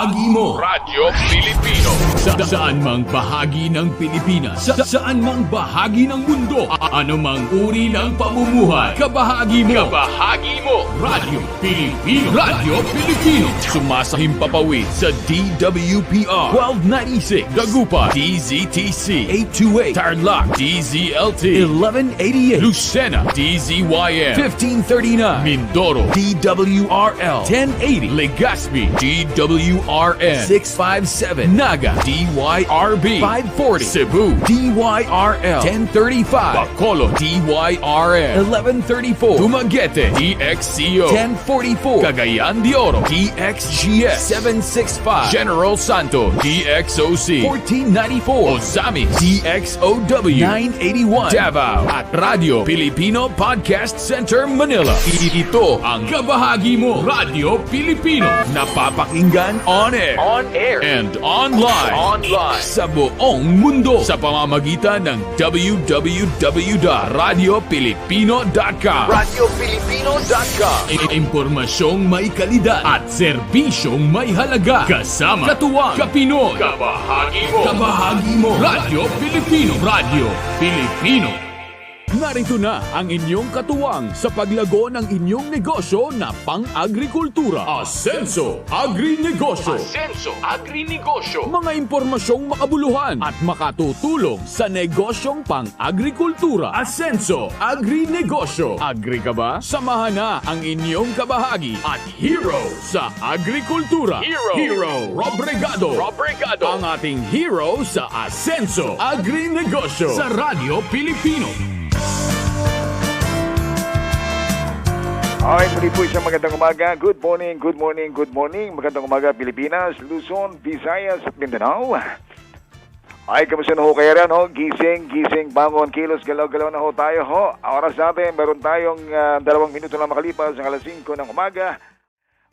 kabahagi mo. Radyo Pilipino. Saan mang bahagi ng Pilipinas, saan mang bahagi ng mundo, anumang uri ng pamumuhay, kabahagi mo. Kabahagi mo. Radyo Pilipino. Radyo Pilipino. Sumasahimpapawid sa DWPR 1296, Dagupan, DZTC 828, Tarlac, DZLT 1188, Lucena, DZYM 1539, Mindoro, DWRL 1080, Legazpi, DWRN 657, Naga, DYRB 540, Cebu, DYRL 1035, Bacolod, DYRN 1134, Dumaguete, DXCO 1044, Cagayan de Oro, DXGS 765, General Santos, DXOC 1494, Ozami, DXOW 981, Davao, at Radio Filipino Podcast Center, Manila. Ito ang kabahagi mo, Radio Filipino, napapakinggan on air and online sa buong mundo sa pamamagitan ng www.radiofilipino.com. RadyoFilipino.com. Impormasyong may kalidad at serbisyong may halaga. Kasama, katuwang, kapinoy. Kabahagi mo. Kabahagi mo. Radio Filipino. Radio Filipino. Narito na ang inyong katuwang sa paglago ng inyong negosyo na pang-agrikultura. Asenso Agrinegosyo. Asenso Agrinegosyo. Mga impormasyong makabuluhan at makatutulong sa negosyong pang-agrikultura. Asenso Agrinegosyo. Agri ka ba? Samahan na ang inyong kabahagi at hero sa agrikultura. Hero Robregado. Ang ating hero sa Asenso Agrinegosyo sa Radio Pilipino. Okay, muli po isang magandang umaga. Good morning. Magandang umaga, Pilipinas, Luzon, Visayas at Mindanao. Ay, kamusta na ho kayo rin, ho? Gising, bangon, kilos, galaw-galaw na ho tayo, ho. Oras natin, meron tayong 2 minuto na makalipas ng alas 5 ng umaga.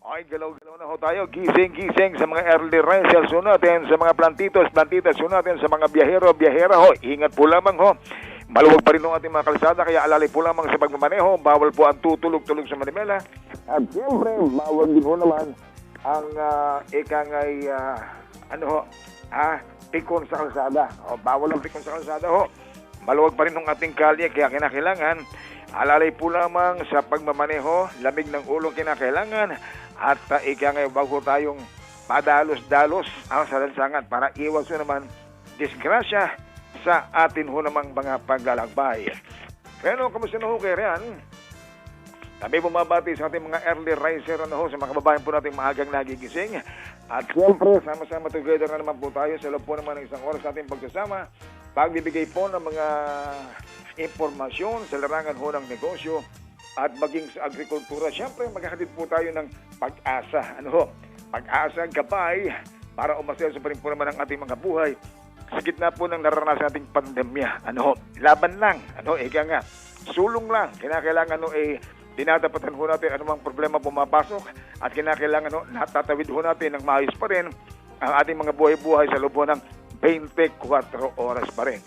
Ay, galaw-galaw na ho tayo. Gising sa mga early risers ho natin, sa mga plantitas ho natin, sa mga biyahera ho. Ingat po lamang ho. Maluwag pa rin ang ating mga kalsada, kaya alalay po lamang sa pagmamaneho. Bawal po ang tutulog-tulog sa Manimela. At siyempre, bawal din ho naman ang pikon sa kalsada. Bawal ang pikon sa kalsada ho. Maluwag pa rin ang ating kalye, kaya kinakailangan alalay po lamang sa pagmamaneho. Lamig ng ulong kinakailangan. At wag ho tayong padalos-dalos sa lansangan para iwas ho naman disgrasya sa atin ho namang mga paglalakbay. Pero kamusta na ho kayo riyan? Kami bumabati sa ating mga early riser sa mga kababayan po nating maagang nagigising. At siyempre, sama-sama together na naman po tayo sa loob po naman ng isang oras natin pagsasama. Pagbibigay po ng mga impormasyon sa larangan ho ng negosyo at maging sa agrikultura. Siyempre, magkakatid po tayo ng pag-asa. Pag-asa, gabay para umasenso pa rin po naman ang ating mga buhay sa gitna po ng naranasan nating pandemya. Laban lang. Sulong lang. Kinakailangan dinadapatan ho natin anumang problema pumapasok at kinakailangan natatawid ho natin ng maayos pa rin ang ating mga buhay-buhay sa loob ng 24 oras pa rin.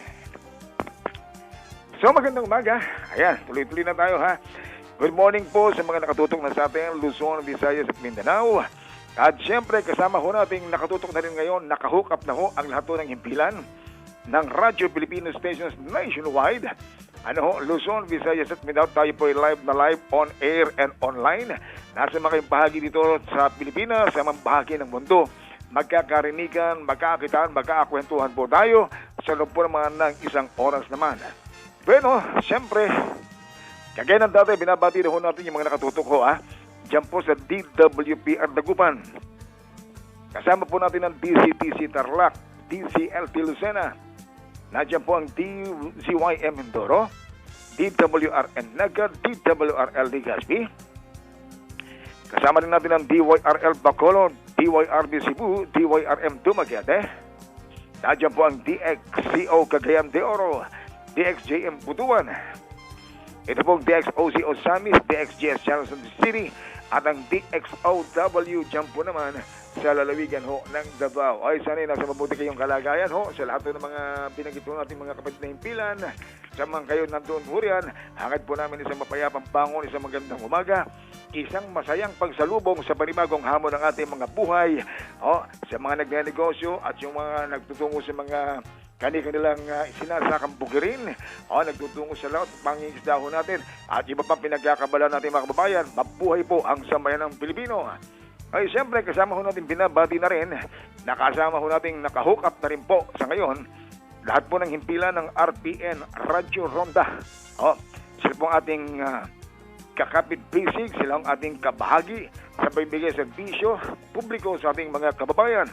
So magandang umaga. Ayan, tuloy-tuloy na tayo ha. Good morning po sa mga nakatutok na sa atin, Luzon, Visayas at Mindanao. At siyempre, kasama ho nating nakatutok na rin ngayon, nakahook up na ho ang lahat ng himpilan ng Radyo Filipino stations nationwide. Luzon, Visayas at Mindanao, tayo po ay live on air and online. Nasa mga bahagi dito sa Pilipinas, sa mga bahagi ng mundo. Magkakarinigan, magkakakitaan, magkakakwentuhan po tayo sa loob po naman ng isang oras naman. Bueno, siyempre, kagaya ng dati, binabati na ho natin yung mga nakatutok ho Diyan po sa DWPR Dagupan. Kasama po natin ang DCTC Tarlac, DCLT Lucena. Nandiyan po ang DZYM Mindoro, DWRN Naga, DWRL Legazpi. Kasama rin natin ang DYRL Bacolod, DYRB Cebu, DYRM Dumaguete. Nandiyan po ang DXCO Cagayan de Oro, DXJM Butuan. Ito po ang DXOC Osamis, DXGS Charleston City, at ang DXOW dyan po naman sa lalawigan ho ng Davao. Ay, sana nasa mabuti kayong kalagayan ho sa lahat ng mga binanggit natin mga kapatid na himpilan sa mga kayo nandun ho riyan, hangad po namin isang mapayapang bangon, isang magandang umaga, isang masayang pagsalubong sa panibagong hamon ng ating mga buhay, sa mga nagnenegosyo at yung mga nagtutungo sa mga kanilang sinasakang bukirin, nagtutungo sa lahat, pangingisda ho natin, at iba pang pinagkakabala natin mga kababayan, mabuhay po ang sambayan ng Pilipino. Ay, siyempre, kasama ho natin, binabati na rin, nakasama ho natin, nakahook up na rin po sa ngayon, lahat po ng himpilan ng RPN Radyo Ronda. Sila po ang ating kakapit basic, sila ang ating kabahagi sa pagbigay serbisyo publiko sa ating mga kababayan.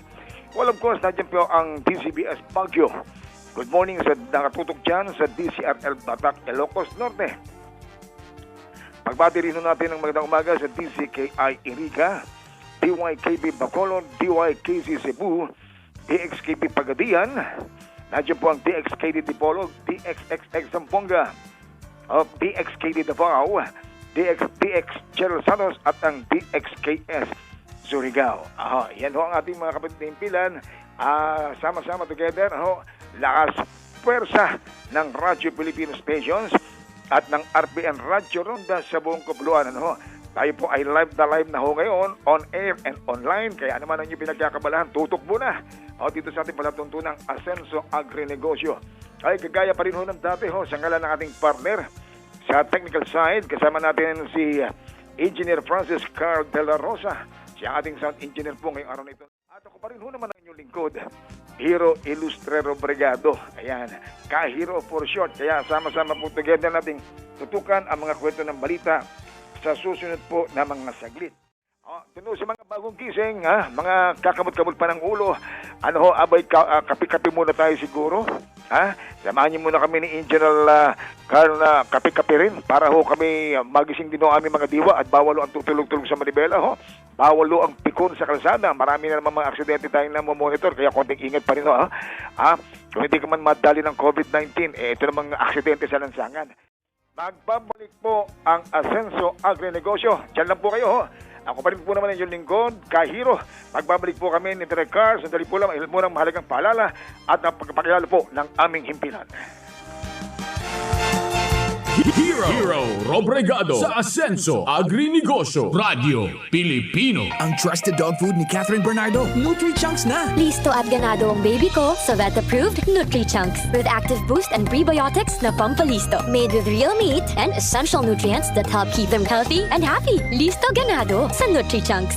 Well, of course, nandiyan po ang DCBS Baguio. Good morning sa nakatutok dyan sa DCRL Batak, Ilocos Norte. Pagbati rin natin ng magandang umaga sa DCKI Iriga, DYKB Bacolod, DYKC Cebu, DXKB Pagadian, nandiyan po ang DXKD Dipolog, DXXX Zamboanga, DXKD Davao, DX General Santos at ang DXKS Surigao. Yan ho ang ating mga kapatid na himpilan. Sama-sama together, lakas pwersa ng Radyo Filipino Stations at ng RPN Radyo Ronda sa buong Kabuluan. Tayo po ay live na ho ngayon, on air and online. Kaya naman ang inyong pinagkakabalahan, tutok muna dito sa ating palatuntunang Asenso Agrinegosyo. Ay kagaya pa rin ho ng dati sa ngalan ng ating partner sa technical side. Kasama natin si Engineer Francis Carl de la Rosa, siya ating sound engineer po ngayong araw na ito. At ako pa rin ho naman ang inyong lingkod, Hero Ilustrero Brigado. Ayan, Ka-Hero for short. Kaya sama-sama po together nating tutukan ang mga kwento ng balita sa susunod po na mga saglit. Tuno sa mga bagong gising, mga kakamot-kamot pa ng ulo, abay kapi-kapi muna tayo siguro. Samahan niyo muna kami ni Engineer Carl na kapi-kapi rin para kami magising din ang aming mga diwa at bawal ang tutulog-tulog sa Manibela. Bawal ang pikon sa kalsada. Marami na naman mga aksidente tayong namomonitor kaya konting ingat pa rin. Kung hindi ka man madali ng COVID-19, ito namang aksidente sa lansangan. Magbabalik po ang Asenso Agrinegosyo. Diyan lang po kayo. Ako pa rin po naman yung lingkod, Ka-Hero. Magbabalik po kami ni Direk Cars. Sandali po lang, munang mahalagang paalala at ang pagpapakilala po ng aming himpilan. Hero Robregado sa Asenso Agrinegosyo Radyo Pilipino. Ang trusted dog food ni Catherine Bernardo, Nutri-Chunks na. Listo at ganado ang baby ko sa vet-approved Nutri-Chunks with active boost and prebiotics na pampalisto. Made with real meat and essential nutrients that help keep them healthy and happy. Listo ganado sa Nutri-Chunks.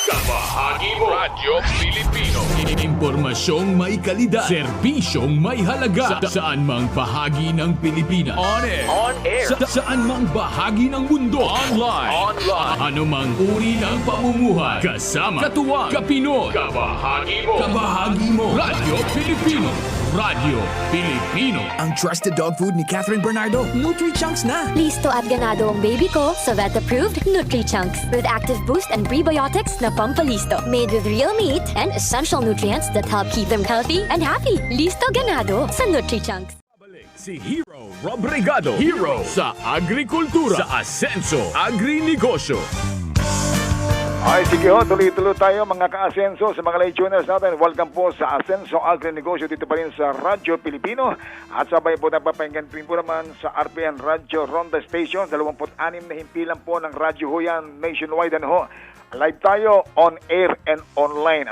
Kabahagi mo, Radyo Pilipino. Impormasyong may kalidad, serbisyong may halaga, saan mang bahagi ng Pilipinas. On air. Saan mang bahagi ng mundo. Online. Anumang uri ng pamumuhay. Kasama, katuwang, kapinoy. Kabahagi mo. Radyo Pilipino. Radyo Pilipino. Ang trusted dog food ni Catherine Bernardo, Nutri-Chunks na. Listo at ganado ang baby ko sa vet-approved Nutri-Chunks with active boost and prebiotics na pampalisto. Made with real meat and essential nutrients that help keep them healthy and happy. Listo ganado sa Nutri-Chunks. Si Hero Robregado. Hero sa agrikultura. Sa Asenso Agrinegosyo. Ay, sige tuloy-tuloy tayo mga ka-Asenso sa mga late tuners natin. Welcome po sa Asenso Agrinegosyo dito pa rin sa Radyo Pilipino. At sabay po napapahinggan rin po naman sa RPN Radyo Ronda Station. 26 na himpilan po ng radyo huyan nationwide. Live tayo on air and online.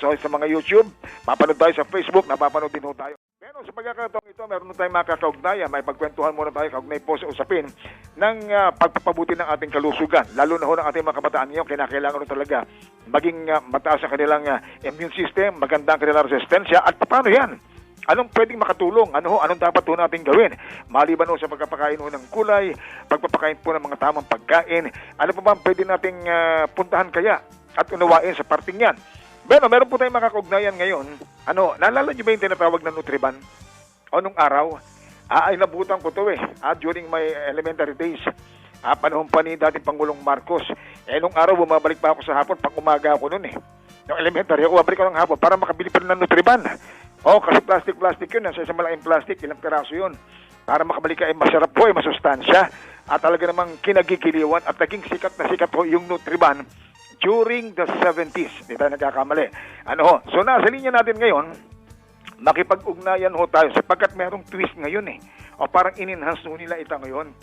So sa mga YouTube, mapanood tayo sa Facebook, napapanood din tayo. Pero sa pagkakataong ito, meron tayong makakaugnayan. May pagkwentuhan muna tayo kaugnay po sa usapin ng pagpapabuti ng ating kalusugan. Lalo na ng ating mga kabataan ngayon, kinakailangan talaga maging mataas ang kanilang immune system, magandang kanilang resistensya. At paano yan? Anong pwedeng makatulong? Anong dapat po natin gawin? Maliban sa pagpapakain ng kulay, pagpapakain po ng mga tamang pagkain, ano pa ba pwede nating puntahan kaya at unawain sa parting yan? Pero meron po tayong makakaugnayan ngayon. Naalala niyo ba yung tinatawag na Nutriban? Nung araw, ay nabutan ko to during my elementary days. Panahon pa ni dating Pangulong Marcos. Nung araw, bumabalik pa ako sa hapon, pag umaga ako noon Yung elementary, bumabalik ko ng hapon para makabili pa rin ng Nutriban. Kasi plastic yun. Nasa isang malaking plastic, ilang peraso yun. Para makabalik ka, masarap po, masustansya. At talaga namang kinagigiliwan at naging sikat na sikat po yung Nutriban during the 70s. Hindi tayo nagkakamali. So nasa linya natin ngayon, makipag-ugnayan tayo sapagkat merong twist ngayon o parang in-enhance ho nila ito ngayon.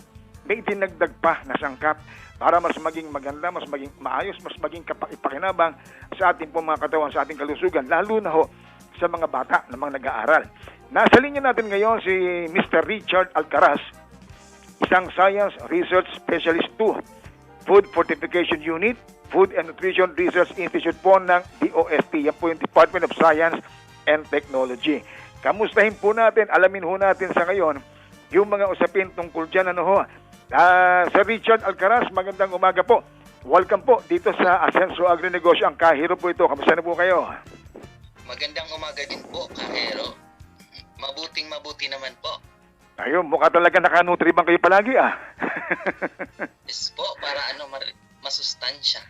May dinagdag pa na sangkap para mas maging maganda, mas maging maayos, mas maging kapakipakinabang sa ating pong mga katawan, sa ating kalusugan, lalo na ho sa mga bata na mga nag-aaral. Nasa linya natin ngayon si Mr. Richard Alcaraz, isang Science Research Specialist 2, Food Fortification Unit, Food and Nutrition Research Institute po ng DOST. Yan po yung Department of Science and Technology. Kamustahin po natin, alamin ho natin sa ngayon yung mga usapin tungkol dyan. Sir Richard Alcaraz, magandang umaga po. Welcome po dito sa Asenso Agrinegosyo. Ang kahiro po ito. Kamusta na po kayo? Magandang umaga din po, kahero. Mabuting-mabuti naman po. Ayun, mukha talaga nakanutribang kayo palagi Yes po, para masustansya.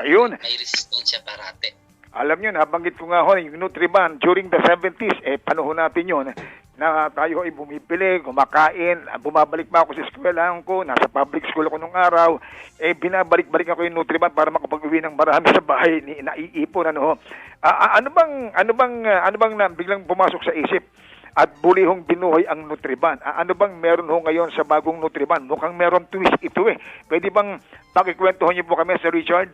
Ayun. May resistensya parate. Alam nyo, nabanggit ko nga ho, yung Nutriban during the 70s, panahon natin yun, na tayo ay bumibili, kumakain, bumabalik pa ako sa eskwelahan ko, nasa public school ako nung araw, binabalik-balik ako yung Nutriban para makapag-uwi ng marami sa bahay, naiipon, ano bang biglang pumasok sa isip at bulihong binuhay ang Nutriban? Ano bang meron ho ngayon sa bagong Nutriban? Mukhang meron twist ito Pwede bang pakikwentuhan niyo po kami, Sir Richard?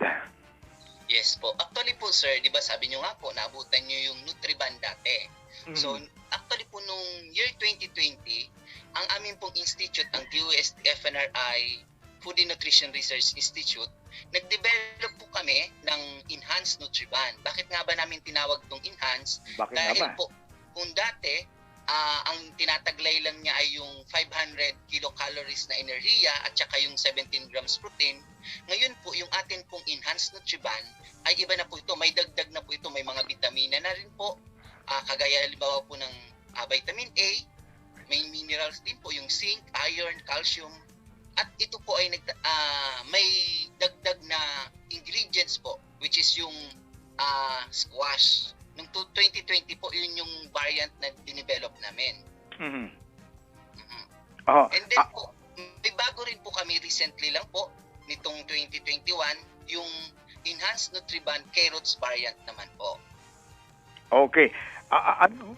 Yes po. Actually po sir, di ba sabi nyo nga po, naabutan nyo yung Nutriban dati. So actually po nung year 2020, ang aming pong institute, ang DOST FNRI Food and Nutrition Research Institute, nag-develop po kami ng Enhanced Nutriban. Bakit nga ba namin tinawag itong Enhanced? Bakit Dahil nga ba? po, kung dati, ang tinataglay lang niya ay yung 500 kilocalories na enerhiya at saka yung 17 grams protein. Ngayon po, yung atin pong Enhanced Nutriban ay iba na po ito. May dagdag na po ito. May mga vitamina na rin po. Kagaya halimbawa po ng vitamin A. May minerals din po, yung zinc, iron, calcium. At ito po ay may dagdag na ingredients po, which is yung squash. Noong 2020 po, yun yung variant na dinevelop namin. And then po, may bago rin po kami recently lang po, nitong 2021, yung Enhanced Nutriban Carrots variant naman po. Okay. Ano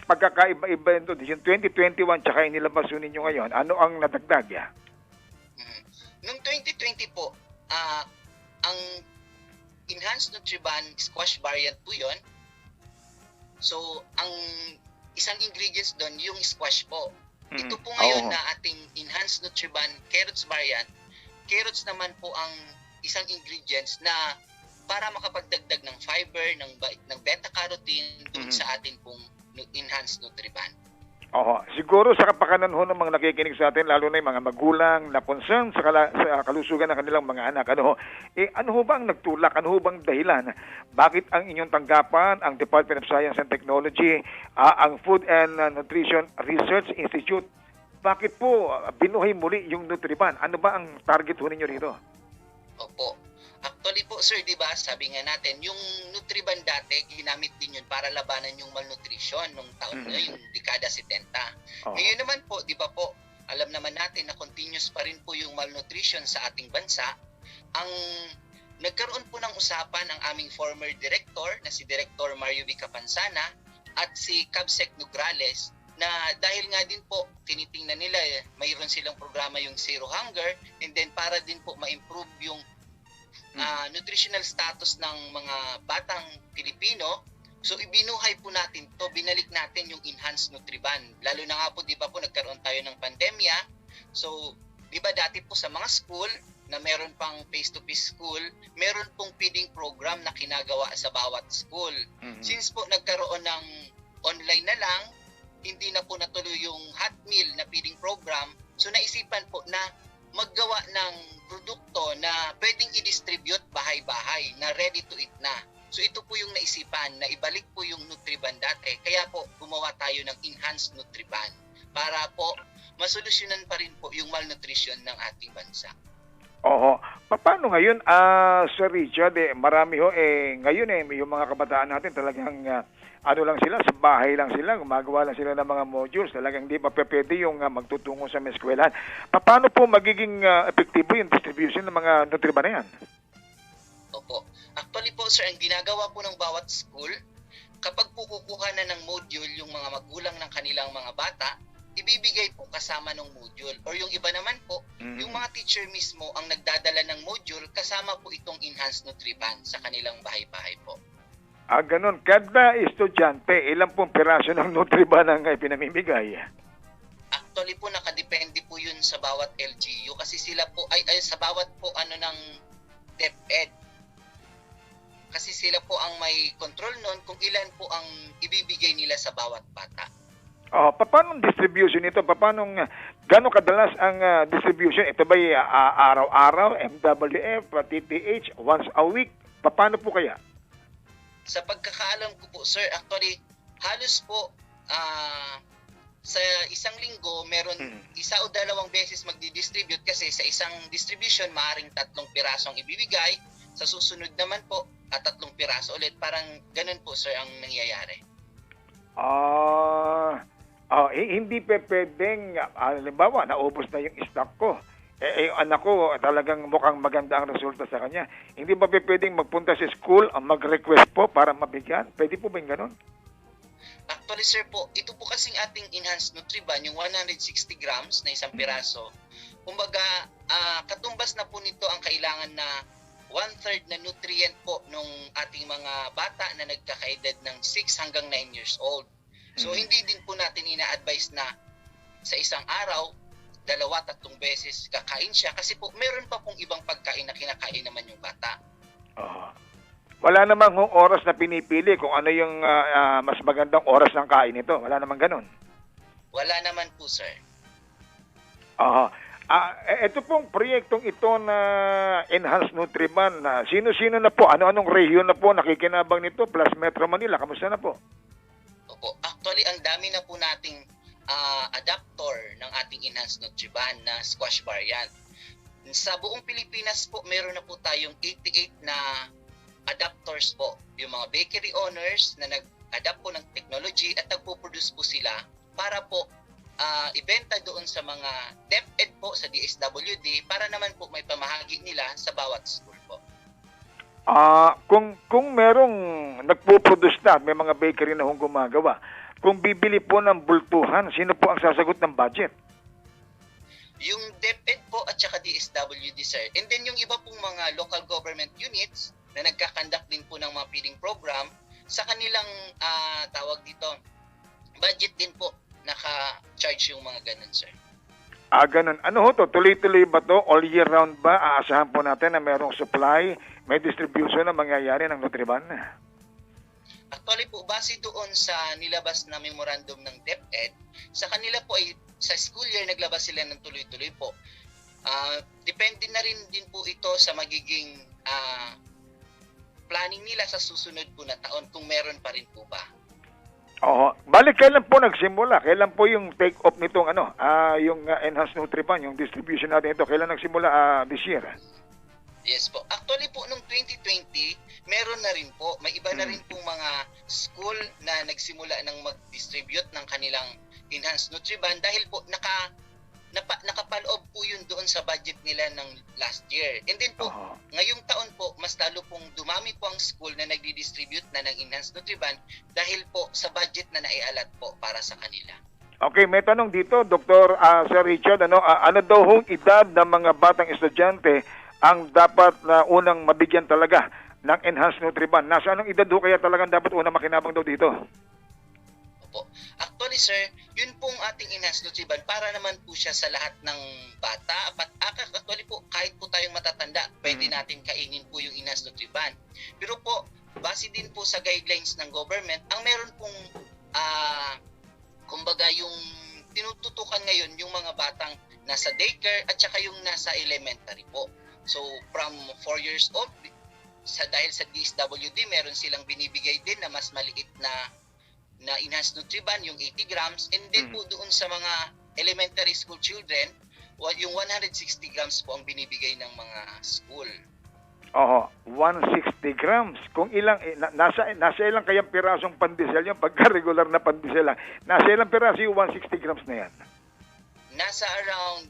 pagkakaiba-iba ito? Yung 2021 tsaka inilabas yun ninyo ngayon, ano ang nadagdag? Noong 2020 po, ang Enhanced Nutriban Squash variant po yun. So, ang isang ingredients doon, yung squash po. Ito po ngayon na ating Enhanced Nutriban Carrots variant. Carrots naman po ang isang ingredients na para makapagdagdag ng fiber, ng beta-carotene doon sa atin pong Enhanced Nutriban. Siguro sa kapakanan ho ng mga nakikinig sa atin, lalo na yung mga magulang na concern sa kalusugan ng kanilang mga anak. Ano ho ba ang nagtulak? Ano ho bang dahilan? Bakit ang inyong tanggapan, ang Department of Science and Technology, ang Food and Nutrition Research Institute, bakit po binuhay muli yung Nutriban? Ano ba ang target ho ninyo rito? Opo. Actually po sir, di ba, sabi nga natin, yung Nutriban dati, ginamit din yun para labanan yung malnutrition nung taon na yung dekada 70. Ngayon naman po, di ba po, alam naman natin na continuous pa rin po yung malnutrition sa ating bansa. Ang nagkaroon po ng usapan ang aming former director na si Director Mario V. Capansana at si Cabsec Nograles na dahil nga din po tinitingnan nila mayroon silang programa yung Zero Hunger and then para din po ma-improve yung nutritional status ng mga batang Pilipino. So ibinuhay po natin to, binalik natin yung Enhanced Nutriban. Lalo na nga po, di ba po, nagkaroon tayo ng pandemya. So, di ba dati po sa mga school na meron pang face-to-face school, meron pong feeding program na kinagawa sa bawat school. Since po nagkaroon ng online na lang, hindi na po natuloy yung hot meal na feeding program, so naisipan po na maggawa ng produkto na pwedeng i-distribute bahay-bahay na ready to eat na. So ito po yung naisipan na ibalik po yung Nutriban dati. Kaya po gumawa tayo ng Enhanced Nutriban para po masolusyonan pa rin po yung malnutrition ng ating bansa. Paano ngayon, Sir Richard, marami ho, ngayon yung mga kabataan natin talagang lang sila, sa bahay lang sila, gumagawa lang sila ng mga modules, talagang hindi pa pwede yung magtutungo sa mga eskwelahan. Paano po magiging epektibo yung distribution ng mga Nutriban na yan? Opo. Actually po sir, ang ginagawa po ng bawat school, kapag po kukuha na ng module yung mga magulang ng kanilang mga bata, ibibigay po kasama ng module. Or yung iba naman po, yung mga teacher mismo ang nagdadala ng module kasama po itong enhanced Nutriban sa kanilang bahay-bahay po. Ganun. Kada estudyante, ilang pong piraso ng Nutriban ang pinamimigay? Actually po, nakadepende po yun sa bawat LGU kasi sila po, ay sa bawat po ng DepEd. Kasi sila po ang may control nun kung ilan po ang ibibigay nila sa bawat bata. Paano ang distribution nito? Gano'ng kadalas ang distribution? Ito ba araw-araw, MWF, TTH, once a week? Paano po kaya? Sa pagkakaalam ko po, sir, actually, halos po sa isang linggo, meron isa o dalawang beses magdi-distribute kasi sa isang distribution, maaaring 3 pirasong ibibigay. Sa susunod naman po, 3 piraso ulit. Parang ganun po, sir, ang nangyayari. Hindi pwedeng, halimbawa, naubos na yung stock ko. Yung anak ko, talagang mukhang maganda ang resulta sa kanya. Hindi ba pwedeng magpunta sa school, mag-request po para mabigyan? Pwede po ba yung ganun? Actually, sir po, ito po kasing ating enhanced Nutriban, yung 160 grams na isang piraso. Kumbaga, katumbas na po nito ang kailangan na 1/3 na nutrient po nung ating mga bata na nagkakaedad ng 6 hanggang 9 years old. So, hindi din po natin ina-advise na sa isang araw, 2-3 beses kakain siya kasi po meron pa pong ibang pagkain na kinakain naman yung bata. Wala namang oras na pinipili kung ano yung mas magandang oras ng kain nito. Wala namang ganun. Wala naman po, sir. Ito pong proyektong ito na Enhanced Nutriban, sino-sino na po, ano-anong rehiyon na po nakikinabang nito plus Metro Manila, kamusta na po? Opo. Actually, ang dami na po nating adapter ng ating Enhanced Nutriban na squash variant. Sa buong Pilipinas po, meron na po tayong 88 na adapters po. Yung mga bakery owners na nag-adapt po ng technology at nagpo-produce po sila para po ibenta doon sa mga DepEd po sa DSWD para naman po may pamahagi nila sa bawat school po. Kung merong nagpo-produce na, may mga bakery na gumagawa, kung bibili po ng bultuhan, sino po ang sasagot ng budget? Yung DepEd po at saka DSWD, sir. And then yung iba pong mga local government units na nagkakandak din po ng mga feeding program, sa kanilang tawag dito, budget din po naka-charge yung mga ganun, sir. Ganun. Ano ho to? Tuloy-tuloy ba to? All year round ba? Aasahan po natin na merong supply, may distribution na mangyayari ng Nutriban? Actually po, base doon sa nilabas na memorandum ng DepEd, sa kanila po ay sa school year naglabas sila ng tuloy-tuloy po. Depende na rin din po ito sa magiging planning nila sa susunod po na taon kung meron pa rin po ba. Balik, kailan po nagsimula? Kailan po yung take-off nitong yung Enhanced Nutriban, yung distribution natin ito? Kailan nagsimula this year? Yes po. Actually po, noong 2020, meron na rin po. May iba na rin pong mga school na nagsimula ng mag-distribute ng kanilang Enhanced Nutriban dahil po nakapaloob po yun doon sa budget nila ng last year. And then po, ngayong taon po, mas lalo pong dumami po ang school na nagdi-distribute na ng Enhanced Nutriban dahil po sa budget na naialat po para sa kanila. Okay, may tanong dito, Dr. Sir Richard, ano daw hong edad ng mga batang estudyante ang dapat na unang mabigyan talaga ng Enhanced Nutriban? Nasa anong edad ho kaya talagang dapat unang makinabang daw dito? Opo. Actually, sir, yun pong ating Enhanced Nutriban para naman po siya sa lahat ng bata. Actually po, kahit po tayong matatanda, pwede natin kainin po yung Enhanced Nutriban. Pero po, base din po sa guidelines ng government, ang meron pong, kumbaga yung tinututukan ngayon yung mga batang nasa daycare at saka yung nasa elementary po. So, from 4 years old, dahil sa DSWD, meron silang binibigay din na mas maliit na Enhanced Nutriban, yung 80 grams. And then po doon sa mga elementary school children, yung 160 grams po ang binibigay ng mga school. 160 grams. Kung ilang, nasa ilang kayang pirasong pandesal yung pagka-regular na pandesal lang. Nasa ilang piraso yung 160 grams na yan? Nasa around,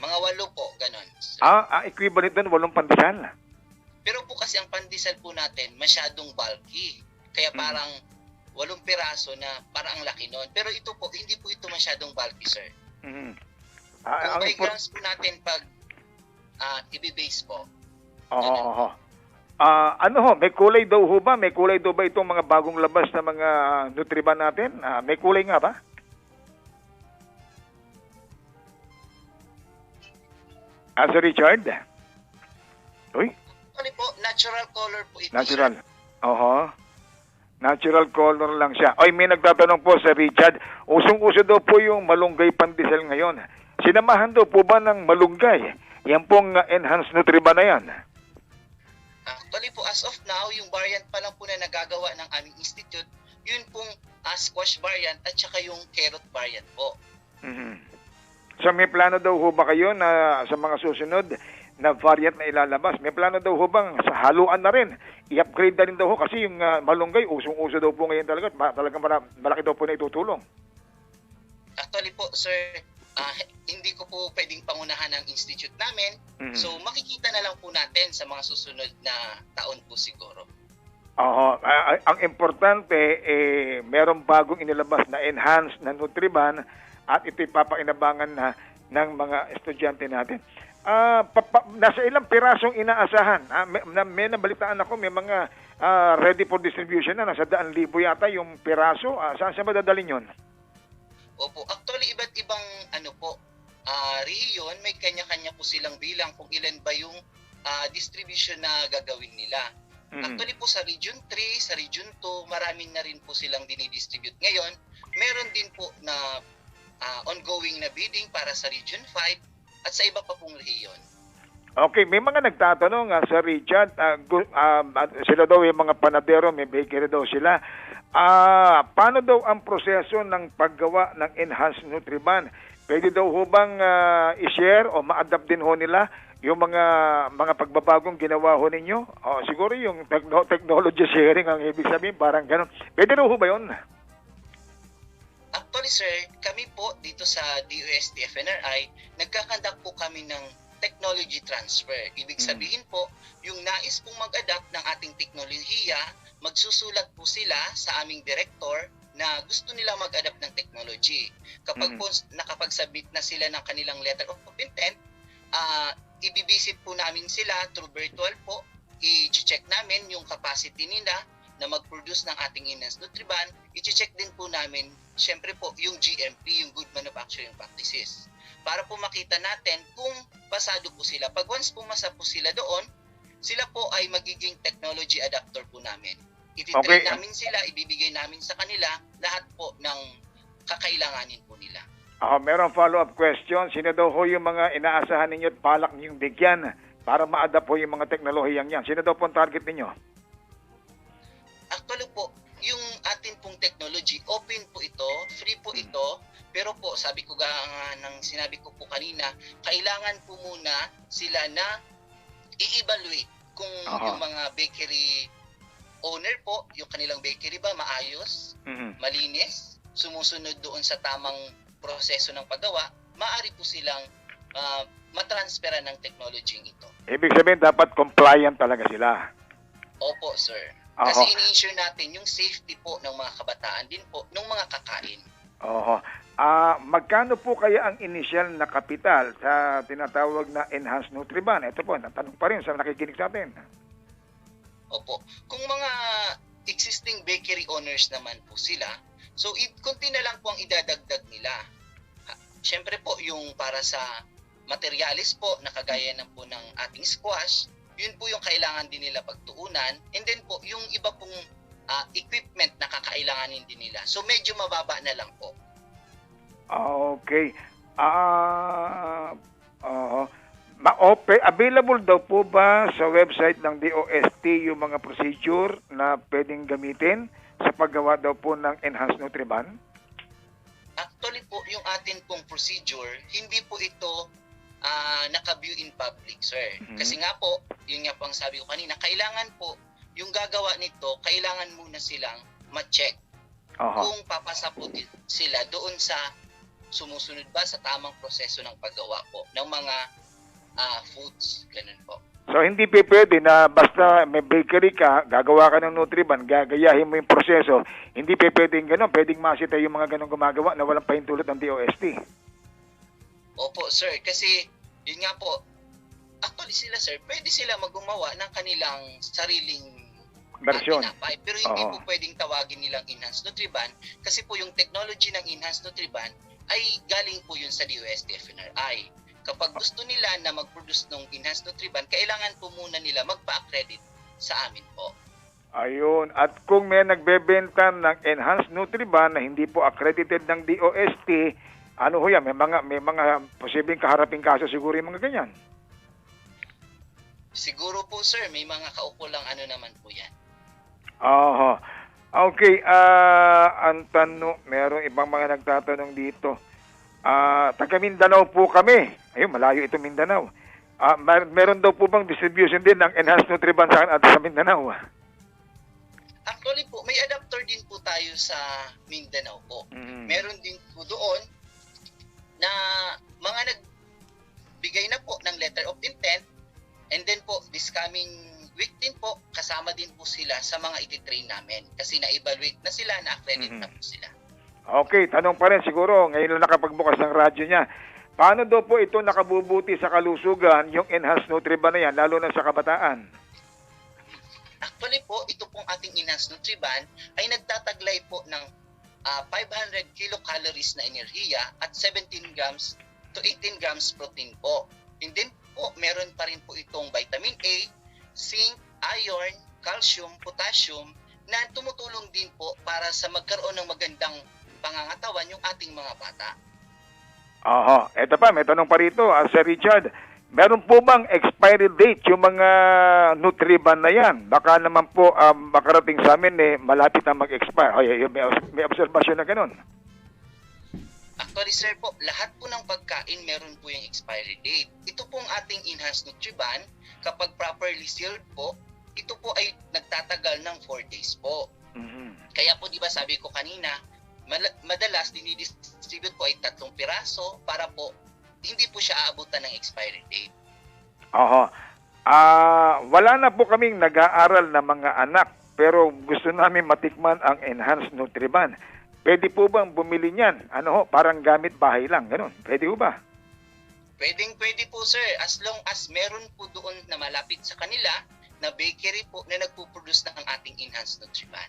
mga 8 po, ganon. So, equivalent doon, 8 pandesal. pero po kasi ang pandesal po natin masyadong bulky. Kaya parang 8 piraso na parang ang laki nun. Pero ito po, hindi po ito masyadong bulky, sir. Mhm. Kung Ang by grams po natin pag i-base po. Oo. Ano ho, may kulay daw ho ba? May kulay daw ba itong mga bagong labas na mga Nutriban natin? May kulay nga ba? Sir Richard? Uy, Actually po, natural color po ito, natural. sir. Oho. Natural color lang siya. Oy, may nagtatanong po sa Richard, usong-uso daw po yung malunggay pandesal ngayon. Sinamahan daw po ba ng malunggay? Yan pong enhanced Nutriban na yan. Actually po, as of now, yung variant pa lang po na nagagawa ng aming institute, yun pong squash variant at saka yung carrot variant po. Mhm. So may plano daw ho ba kayo na sa mga susunod na variant na ilalabas? May plano daw ho bang sa haluan na rin? I-upgrade na rin daw ho kasi yung malunggay, usong-uso daw po ngayon talaga. Talagang malaki daw po na itutulong. Actually po, sir, hindi ko po pwedeng pangunahan ng institute namin. Mhm. So makikita na lang po natin sa mga susunod na taon po siguro. Oo. Ang importante, merong bagong inilabas na enhanced na Nutriban at ito'y papainabangan na ng mga estudyante natin. Nasa ilang pirasong inaasahan? May nabalitaan ako, may mga ready for distribution na. Nasa 1,000 yata yung piraso. Saan siya madadalhin yun? Opo, actually iba't ibang rehiyon, may kanya-kanya po silang bilang kung ilan ba yung distribution na gagawin nila. Mhm. Actually po sa Region 3, sa Region 2, marami na rin po silang dinidistribute ngayon. Meron din po na ongoing na bidding para sa Region 5 at sa iba pa pong rehiyon. Okay, may mga nagtatanong Sir Richard, sila daw yung mga panadero, may bakery daw sila. Paano daw ang proseso ng paggawa ng enhanced Nutriban? Pwede daw ho bang i-share o ma-adapt din ho nila yung mga pagbabagong ginawa ho ninyo? Siguro yung technology sharing ang ibig sabihin, parang ganun. Pwede daw ho ba yun? Actually sir, kami po dito sa DOST FNRI, nagkakandak po kami ng technology transfer. Ibig sabihin po, yung nais pong mag-adapt ng ating teknolohiya, magsusulat po sila sa aming director na gusto nila mag-adapt ng technology. Kapag po nakapag-submit na sila ng kanilang letter of intent, ibibisit po namin sila through virtual po, i-check namin yung capacity nila na mag-produce ng ating enhanced Nutriban, i-check din po namin, syempre po, yung GMP, yung Good Manufacturing Practices. Para po makita natin kung pasado po sila. Pag once pumasa po sila doon, sila po ay magiging technology adapter po namin. Ititrain namin sila, ibibigay namin sa kanila lahat po ng kakailanganin po nila. Merong follow-up question. Sino daw ho yung mga inaasahan ninyo at balak ninyong bigyan para ma-adapt po yung mga teknolohiyang yan? Sino daw po ang target ninyo? Actually po, yung atin pong technology, open po ito, free po ito, pero po, sabi ko nang sinabi ko po kanina, kailangan po muna sila na i-evaluate kung yung mga bakery owner po, yung kanilang bakery ba maayos, malinis, sumusunod doon sa tamang proseso ng paggawa, maaari po silang matransferan ng technology ito. Ibig sabihin, dapat compliant talaga sila. Opo, sir. Kasi ini-ensure natin yung safety po ng mga kabataan din po, ng mga kakain. Magkano po kaya ang initial na kapital sa tinatawag na enhanced Nutriban? Ito po, natanong pa rin sa nakikinig sa atin. Opo. Kung mga existing bakery owners naman po sila, so konti na lang po ang idadagdag nila. Siyempre po, yung para sa materialis po, na kagaya na po ng ating squash, yun po yung kailangan din nila pagtuunan. And then po, yung iba pong equipment na kakailanganin din nila. So medyo mababa na lang po. Okay. Available daw po ba sa website ng DOST yung mga procedure na pwedeng gamitin sa paggawa daw po ng enhanced Nutriban? Actually po, yung atin pong procedure, hindi po ito naka-view in public, sir. Kasi nga po, yun nga po ang sabi ko kanina, kailangan po, yung gagawa nito, kailangan muna silang ma-check kung papasa po sila doon sa sumusunod ba sa tamang proseso ng paggawa po ng mga foods, ganun po. So hindi pwede na basta may bakery ka, gagawa ka ng Nutriban, gagayahin mo yung proseso. Hindi pwedeng gano'n. Pwedeng masita yung mga gano'ng gumagawa na walang pahintulot ng DOST. Opo, sir. Kasi, yun nga po, actually sila, sir, pwede sila maggumawa ng kanilang sariling Version. tinapay. Pero hindi Oo. po pwedeng tawagin nilang Enhanced Nutriban kasi po yung technology ng Enhanced Nutriban ay galing po yun sa DOST FNRI. Kapag gusto nila na mag-produce ng Enhanced Nutriban, kailangan po muna nila magpa-accredit sa amin po. Ayun. At kung may nagbebenta ng Enhanced Nutriban na hindi po accredited ng DOST, ano ho yan? May mga posibleng kaharaping kaso siguro yung mga ganyan. Siguro po, sir, may mga kaukulang ano naman po yan. Aha. Okay, ang tanong, meron ibang mga nagtatanong dito. Taga Mindanao po kami. Ayun, malayo ito Mindanao. Meron daw po bang distribution din ng Enhanced Nutriban sa Mindanao? Actually po, may adapter din po tayo sa Mindanao po. Mm. Meron din po doon na mga nagbigay na po ng letter of intent, and then po, this coming week din po, kasama din po sila sa mga ititrain namin kasi na-evaluate na sila, na-accredit na po sila. Okay, tanong pa rin siguro, ngayon lang nakapagbukas ng radyo niya. Paano daw po ito nakabubuti sa kalusugan, yung Enhanced Nutriban na yan, lalo na sa kabataan? Actually po, ito pong ating Enhanced Nutriban ay nagtataglay po ng 500 kilocalories na enerhiya at 17 grams to 18 grams protein po. And then po, meron pa rin po itong vitamin A, zinc, iron, calcium, potassium na tumutulong din po para sa magkaroon ng magandang pangangatawan yung ating mga bata. Aha, eto pa, may tanong pa rito, Sir Richard. Meron po bang expiry date yung mga Nutriban na yan? Baka naman po makarating sa amin malapit na mag-expire. Ay, may observation na ganun. Actually, sir po, lahat po ng pagkain meron po yung expiry date. Ito pong ating Enhanced Nutriban, kapag properly sealed po, ito po ay nagtatagal ng 4 days po. Kaya po, di ba sabi ko kanina, madalas dinidistribute po ay 3 piraso para po hindi po siya aabutan ng expiry date. Aha. Wala na po kaming nag-aaral na mga anak pero gusto namin matikman ang Enhanced Nutriban. Pwede po bang bumili niyan? Parang gamit bahay lang, ganun. Pwede po ba? Pwede po, sir, as long as meron po doon na malapit sa kanila na bakery po na nagpo-produce ng ating Enhanced Nutriban.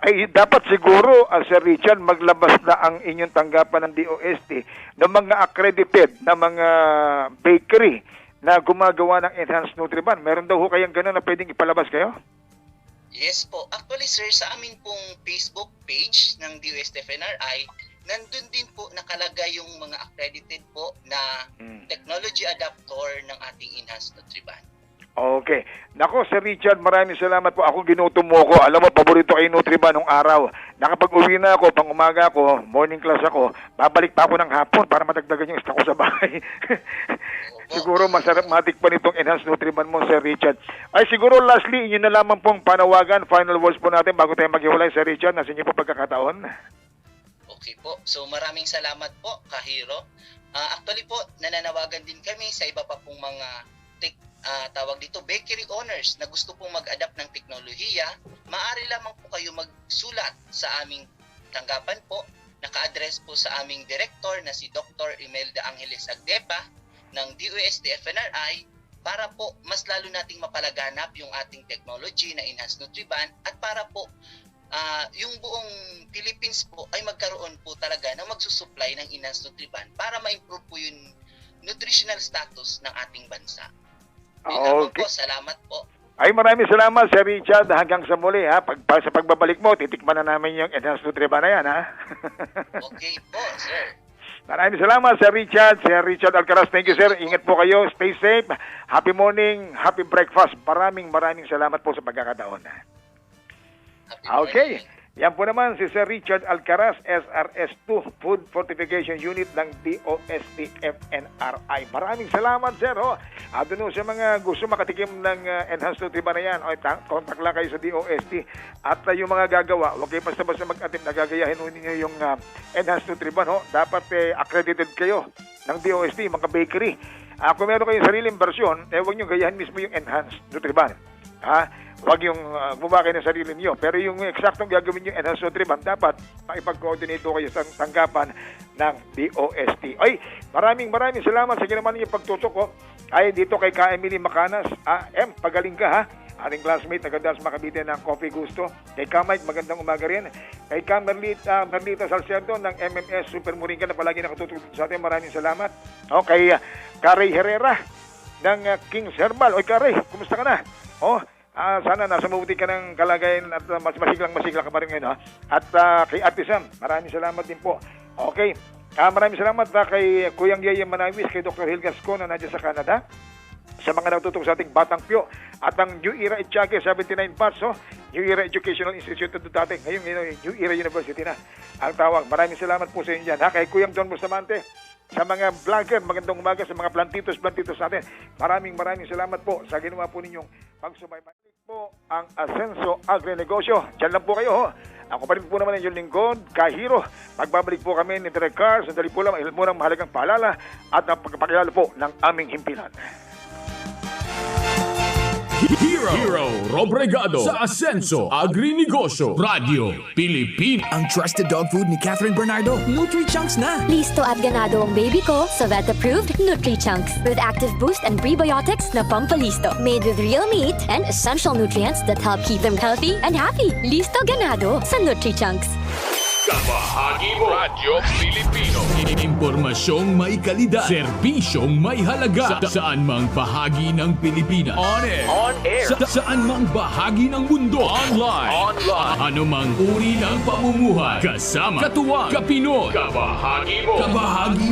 Ay dapat siguro, Sir Richard, maglabas na ang inyong tanggapan ng DOST ng mga accredited na mga bakery na gumagawa ng Enhanced Nutriban. Meron daw ho kayang gano'n na pwedeng ipalabas kayo? Yes po. Actually, sir, sa amin pong Facebook page ng DOST FNRI, nandun din po nakalagay yung mga accredited po na technology adapter ng ating Enhanced Nutriban. Okay. Nako, Sir Richard, maraming salamat po. Ako ginutom mo ko. Alam mo, paborito kay Nutriban nung araw. Nakapag-uwi na ako, pang umaga ako, morning class ako, babalik pa ako ng hapon para matagdagan yung stock ko sa bahay. Siguro masarap matikpan itong Enhanced Nutriban mo, Sir Richard. Ay, siguro lastly, yun na lamang pong panawagan, final words po natin bago tayo maghiwalay, Sir Richard, nasa inyo po pagkakataon. Okay po. So maraming salamat po, Kahiro. Actually po, nananawagan din kami sa iba pa pong mga tawag dito, bakery owners na gusto pong mag-adapt ng teknolohiya. Maaari lamang po kayo magsulat sa aming tanggapan po. Naka-address po sa aming director na si Dr. Imelda Angeles Agdepa ng DOST FNRI para po mas lalo nating mapalaganap yung ating technology na Enhanced Nutriban at para po yung buong Philippines po ay magkaroon po talaga ng magsusupply ng Enhanced Nutriban para ma-improve po yung nutritional status ng ating bansa. Okay. Po, salamat po. Ay, maraming salamat, Sir Richard. Hanggang sa muli, ha. Sa pagbabalik mo, titikman na namin yung Enhanced Nutriban na yan, ha. Okay po, sir. Maraming salamat, Sir Richard. Sir Richard Alcaraz, thank you, sir. Ingat po kayo. Stay safe. Happy morning. Happy breakfast. Maraming salamat po sa pagkakataon. Okay. Yan po naman si Sir Richard Alcaraz, SRS2, Food Fortification Unit ng DOST FNRI. Maraming salamat, sir. Doon sa mga gusto makatikim ng Enhanced Nutriban na yan, contact lang kayo sa DOST. At yung mga gagawa, huwag kayo basta-basta mag-attempt na gagayahin ninyo yung Enhanced Nutriban. Dapat accredited kayo ng DOST, mga bakery. Kung meron kayong sariling version, huwag nyo gayahin mismo yung enhanced Nutriban. Huwag yung gumawa kayo ng sarili niyo. Pero yung eksaktong gagawin yung enhanced Nutriban, dapat makipag-coordinate kayo sa tanggapan ng DOST. Ay, maraming salamat sa ginawa niyo pagtutok ko. Ay, dito kay Ka Emily Macanas. Pagaling ka ha. Ating classmate, naganda sa Makabite ng Coffee Gusto. Kay Ka Mike, magandang umaga rin. Kay Ka Merlita Salcedo ng MMS Super Moringa na palagi nakatutok sa atin. Maraming salamat. Kay Karay Herrera ng King's Herbal. Oy, Karay, kumusta ka na? Sana nasa mabuti ka ng kalagayan at mas masiglang ka pa rin ngayon. At kay Ate Sam, maraming salamat din po. Okay. Maraming salamat kay Kuyang Yaya Manawis, kay Dr. Hilgasco na nandiyan sa Canada. Sa mga natutok sa ating Batang Pyo at ang New Era Etiague 79 parts, New Era Educational Institute ito dati. Ngayon, New Era University na ang tawag. Maraming salamat po sa inyo dyan. Kay Kuyang Don Bustamante, sa mga vlogger, magandang umaga sa mga plantitos sa atin. Maraming salamat po sa ginawa po ninyong pagsubaybay po ang Asenso Agri-Negosyo. Diyan lang po kayo. Ako pa rin po naman inyong lingkod, Kahiro. Magbabalik po kami ni Direk Cars. Sandali po lang, munang mahalagang paalala at ang pagpapakilala po ng aming himpilan. Hero Robregado sa Asenso Agri-Negosyo Radio Pilipino. Ang trusted dog food ni Catherine Bernardo, Nutri-Chunks na. Listo at ganado ang baby ko sa vet-approved Nutri-Chunks with active boost and prebiotics na pampalisto. Made with real meat and essential nutrients that help keep them healthy and happy. Listo ganado sa Nutri-Chunks. Kabahagi mo Radyo Pilipino. Impormasyong may kalidad, serbisyong may halaga, saan mang bahagi ng Pilipinas. On air. Saan mang bahagi ng mundo. Online. Ano mang uri ng pamumuhay. Kasama, katuwang, kapinoy. Kabahagi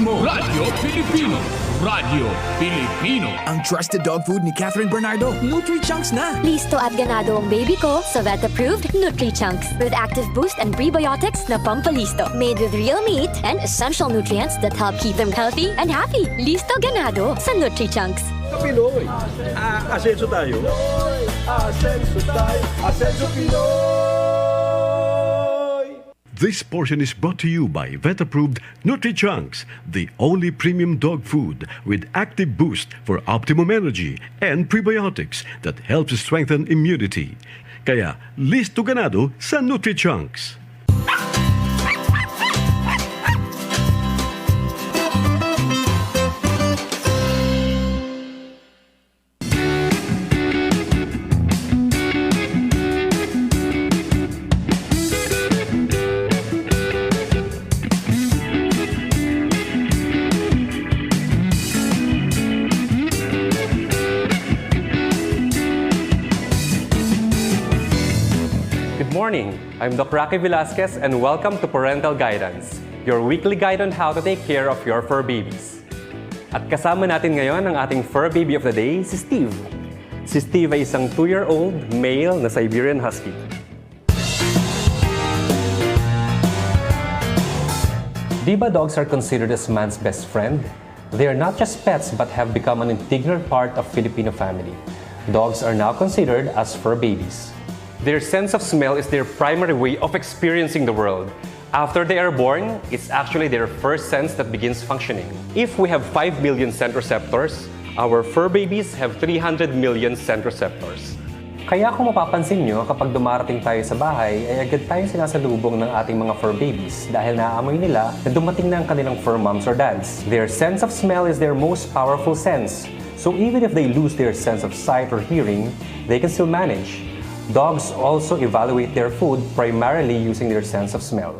mo. Radyo Pilipino. Radyo Pilipino. Ang trusted dog food ni Catherine Bernardo, Nutri-Chunks na. Listo at ganado ang baby ko sa vet-approved Nutri-Chunks with active boost and prebiotics na pampalisto. Made with real meat and essential nutrients that help keep them healthy and happy. Listo ganado sa Nutri-Chunks. Pinoy. Asenso tayo. Asenso Pinoy. This portion is brought to you by vet-approved Nutri-Chunks, the only premium dog food with active boost for optimum energy and prebiotics that helps strengthen immunity. Kaya, listo ganado sa Nutri-Chunks. Good morning. I'm Dr. Rocky Velasquez and welcome to Parental Guidance, your weekly guide on how to take care of your fur babies. At kasama natin ngayon ang ating fur baby of the day, si Steve. Si Steve ay isang 2-year-old male na Siberian Husky. Di ba dogs are considered as man's best friend? They are not just pets but have become an integral part of Filipino family. Dogs are now considered as fur babies. Their sense of smell is their primary way of experiencing the world. After they are born, it's actually their first sense that begins functioning. If we have 5 million scent receptors, our fur babies have 300 million scent receptors. Kaya kung mapapansin nyo, kapag dumarating tayo sa bahay, ay agad tayong sinasalubong ng ating mga fur babies dahil naaamoy nila na dumating na ang kanilang fur moms or dads. Their sense of smell is their most powerful sense. So even if they lose their sense of sight or hearing, they can still manage. Dogs also evaluate their food primarily using their sense of smell.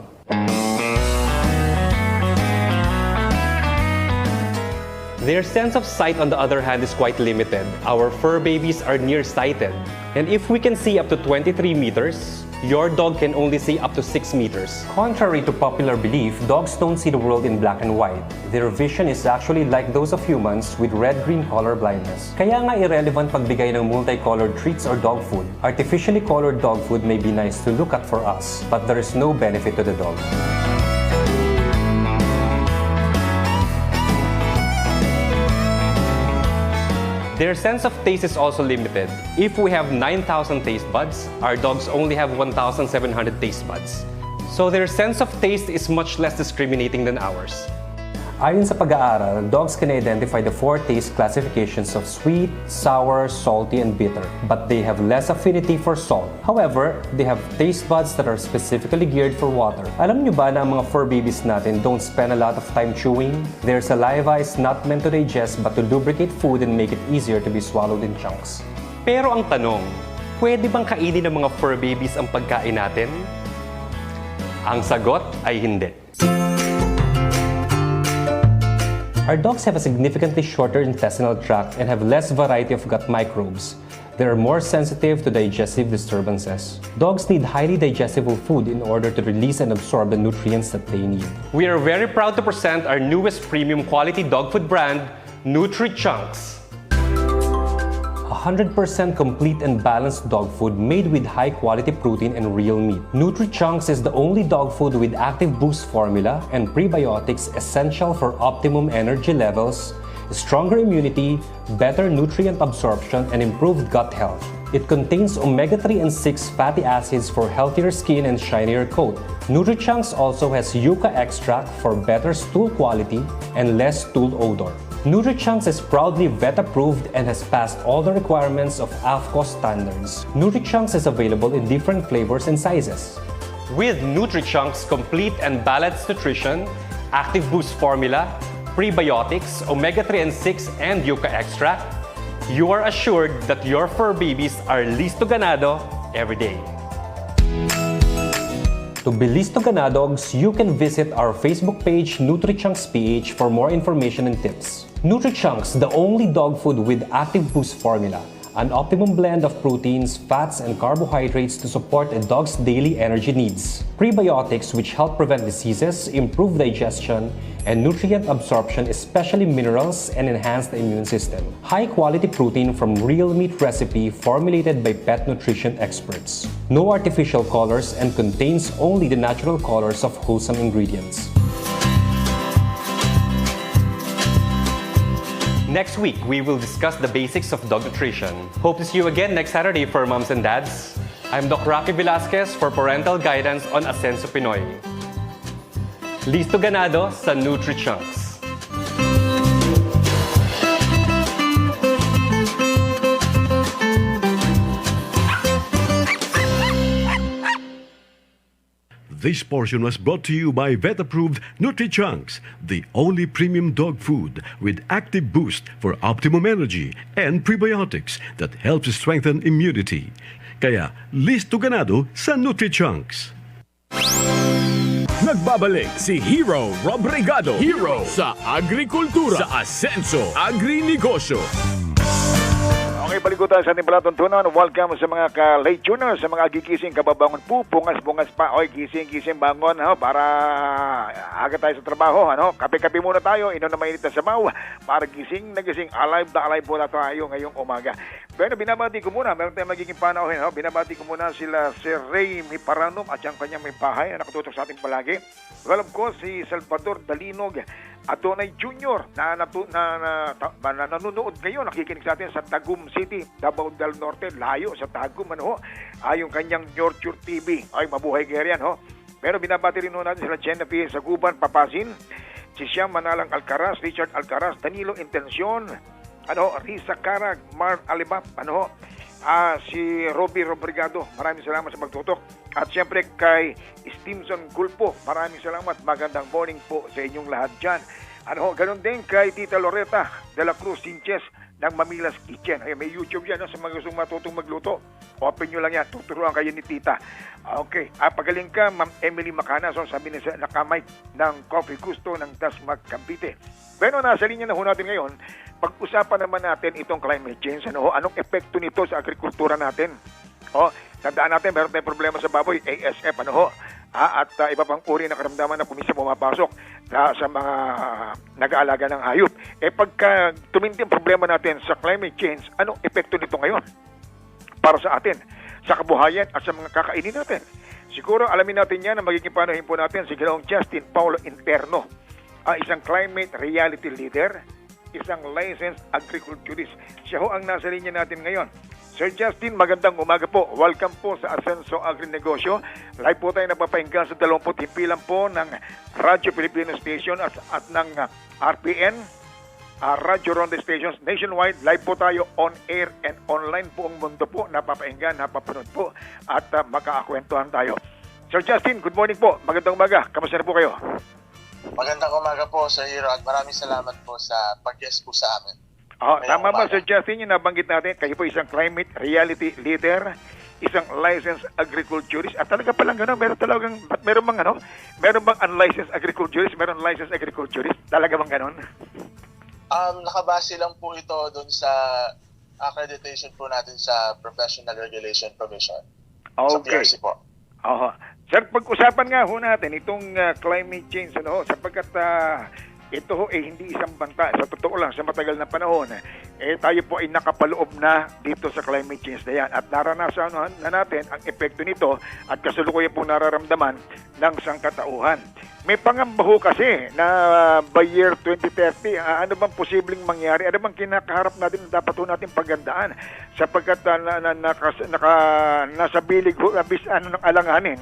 Their sense of sight, on the other hand, is quite limited. Our fur babies are nearsighted. And if we can see up to 23 meters, your dog can only see up to 6 meters. Contrary to popular belief, dogs don't see the world in black and white. Their vision is actually like those of humans with red-green color blindness. Kaya nga irrelevant pagbigay ng multicolored treats or dog food. Artificially colored dog food may be nice to look at for us, but there is no benefit to the dog. Their sense of taste is also limited. If we have 9,000 taste buds, our dogs only have 1,700 taste buds. So their sense of taste is much less discriminating than ours. Ayon sa pag-aaral, dogs can identify the 4 taste classifications of sweet, sour, salty, and bitter, but they have less affinity for salt. However, they have taste buds that are specifically geared for water. Alam nyo ba na ang mga fur babies natin don't spend a lot of time chewing? Their saliva is not meant to digest but to lubricate food and make it easier to be swallowed in chunks. Pero ang tanong, pwede bang kainin ng mga fur babies ang pagkain natin? Ang sagot ay hindi. Our dogs have a significantly shorter intestinal tract and have less variety of gut microbes. They are more sensitive to digestive disturbances. Dogs need highly digestible food in order to release and absorb the nutrients that they need. We are very proud to present our newest premium quality dog food brand, Nutri-Chunks. 100% complete and balanced dog food made with high-quality protein and real meat. Nutri-Chunks is the only dog food with active boost formula and prebiotics essential for optimum energy levels, stronger immunity, better nutrient absorption, and improved gut health. It contains omega-3 and 6 fatty acids for healthier skin and shinier coat. Nutri-Chunks also has yucca extract for better stool quality and less stool odor. Nutri-Chunks is proudly vet-approved and has passed all the requirements of AFCO standards. Nutri-Chunks is available in different flavors and sizes. With Nutri-Chunks complete and balanced nutrition, active boost formula, prebiotics, omega-3 and 6, and yucca extract, you are assured that your fur babies are listo ganado every day. To be listo ganadogs, you can visit our Facebook page Nutri-Chunks PH for more information and tips. Nutri-Chunks, the only dog food with active boost formula, an optimum blend of proteins, fats, and carbohydrates to support a dog's daily energy needs. Prebiotics which help prevent diseases, improve digestion, and nutrient absorption, especially minerals, and enhance the immune system. High-quality protein from real meat recipe formulated by pet nutrition experts. No artificial colors and contains only the natural colors of wholesome ingredients. Next week, we will discuss the basics of dog nutrition. Hope to see you again next Saturday for moms and dads. I'm Doc Rocky Velasquez for parental guidance on Ascenso Pinoy. Listo ganado sa Nutri-Chunks. This portion was brought to you by vet-approved Nutri-Chunks, the only premium dog food with active boost for optimum energy and prebiotics that helps strengthen immunity. Kaya, listo ganado sa Nutri-Chunks. Nagbabalik si Hero Robrigado. Hero sa Agrikultura sa Ascenso Agri-Negosyo. Okay, balik tayo sa ating palatuntunan. Welcome sa mga ka-late tuners, sa mga gigising kababangon po, bungas-bungas pa. Oy, gising bangon, para aga tayo sa trabaho. Kape-kape muna tayo, inom na mainit na sabaw para gising na gising. Alive na alive po na tayo ngayong umaga. Pero binabati ko muna, meron tayong magiging panauhin. Binabati ko muna sila si Ray Miparanum at yung kanyang may bahay na nakatutok sa ating palagi. Well, of course, si Salvador Dalinog Atonay Jr. na nanonood ngayon, nakikinig sa atin sa Tagum City, Davao del Norte, layo sa Tagum, yung kanyang Nurture TV. Ay, mabuhay kaya yan, Pero binabati rin natin sila Genevieve Saguban, Papasin, si Siam Manalang Alcaraz, Richard Alcaraz, Danilo Intención, Risa Carag, Mark Alibap, si Robbie Robrigado, maraming salamat sa pagtutok. At siyempre kay Stimson Gulpo, maraming salamat. Magandang morning po sa inyong lahat dyan. Ganun din kay Tita Loretta de la Cruz Sinches ng Mamilas Kitchen. Ay, may YouTube yan sa mga gustong matutong magluto. Open nyo lang yan, tuturuan kayo ni Tita. Okay, pagaling ka, Ma'am Emily Macana, sabi niya sa nakamay ng Coffee Gusto ng Dasmag, Cavite. Pero nasa linya na ho natin ngayon, pag-usapan naman natin itong climate change. Anong epekto nito sa agrikultura natin? Tandaan natin, meron tayong problema sa baboy, ASF, at iba pang uri na karamdaman na kumisa pumapasok sa mga nag-aalaga ng hayop. Pagka tumindi ang problema natin sa climate change, anong epekto nito ngayon para sa atin, sa kabuhayan at sa mga kakainin natin? Siguro alamin natin yan na magiging panuhin po natin si Ginoong Justin Paulo Interno, isang climate reality leader, isang licensed agriculturist. Siya ho ang nasa linya natin ngayon. Sir Justin, magandang umaga po. Welcome po sa Ascenso Agri-Negosyo. Live po tayo nagpapahinga sa 20 himpilan po ng Radyo Filipino Station at ng RPN, Radio Ronda Stations nationwide. Live po tayo on air and online po ang mundo po. Napapainggan, napapanood po at makakakwentuhan tayo. Sir Justin, good morning po. Magandang umaga. Kamusta na po kayo? Magandang umaga po, Sir Hiro, at maraming salamat po sa pag-guest po sa amin. Tama ba, Sir Justin, yung nabanggit natin, kayo po isang climate reality leader, isang licensed agriculturist, at talaga palang gano'n, meron bang unlicensed agriculturist, meron licensed agriculturist, talaga bang gano'n? Nakabase lang po ito doon sa accreditation po natin sa Professional Regulation Commission. Sa PRC po. Sir, pag-usapan nga ho natin itong climate change, sapagkat ito ho hindi isang banta. Sa totoo lang, sa matagal na panahon, tayo po ay nakapaloob na dito sa climate change na yan. At naranasan na natin ang epekto nito at kasalukuyan pong nararamdaman ng sangkatauhan. May pangamba ho kasi na by year 2030, ano bang posibleng mangyari? Ano bang kinakaharap natin na dapat ho natin pagandaan? Sapagkat nasa bilig ho, ng alanganin,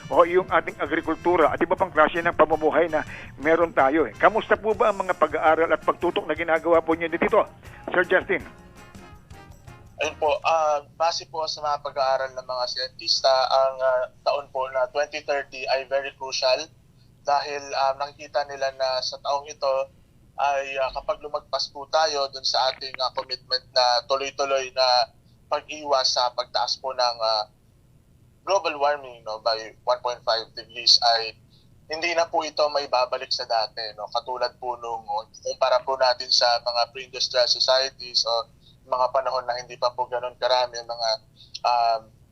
o yung ating agrikultura at iba pang klase ng pamumuhay na meron tayo. Kamusta po ba ang mga pag-aaral at pagtutok na ginagawa po niyo dito, Sir Justin? Ayun po, base po sa mga pag-aaral ng mga siyentista, ang taon po na 2030 ay very crucial dahil nakikita nila na sa taong ito ay kapag lumagpas po tayo dun sa ating commitment na tuloy-tuloy na pag-iwas sa pagtaas po ng global warming by 1.5 degrees ay hindi na po ito may babalik sa dati. Katulad po nung kumpara po natin sa mga pre-industrial societies o mga panahon na hindi pa po ganun karami mga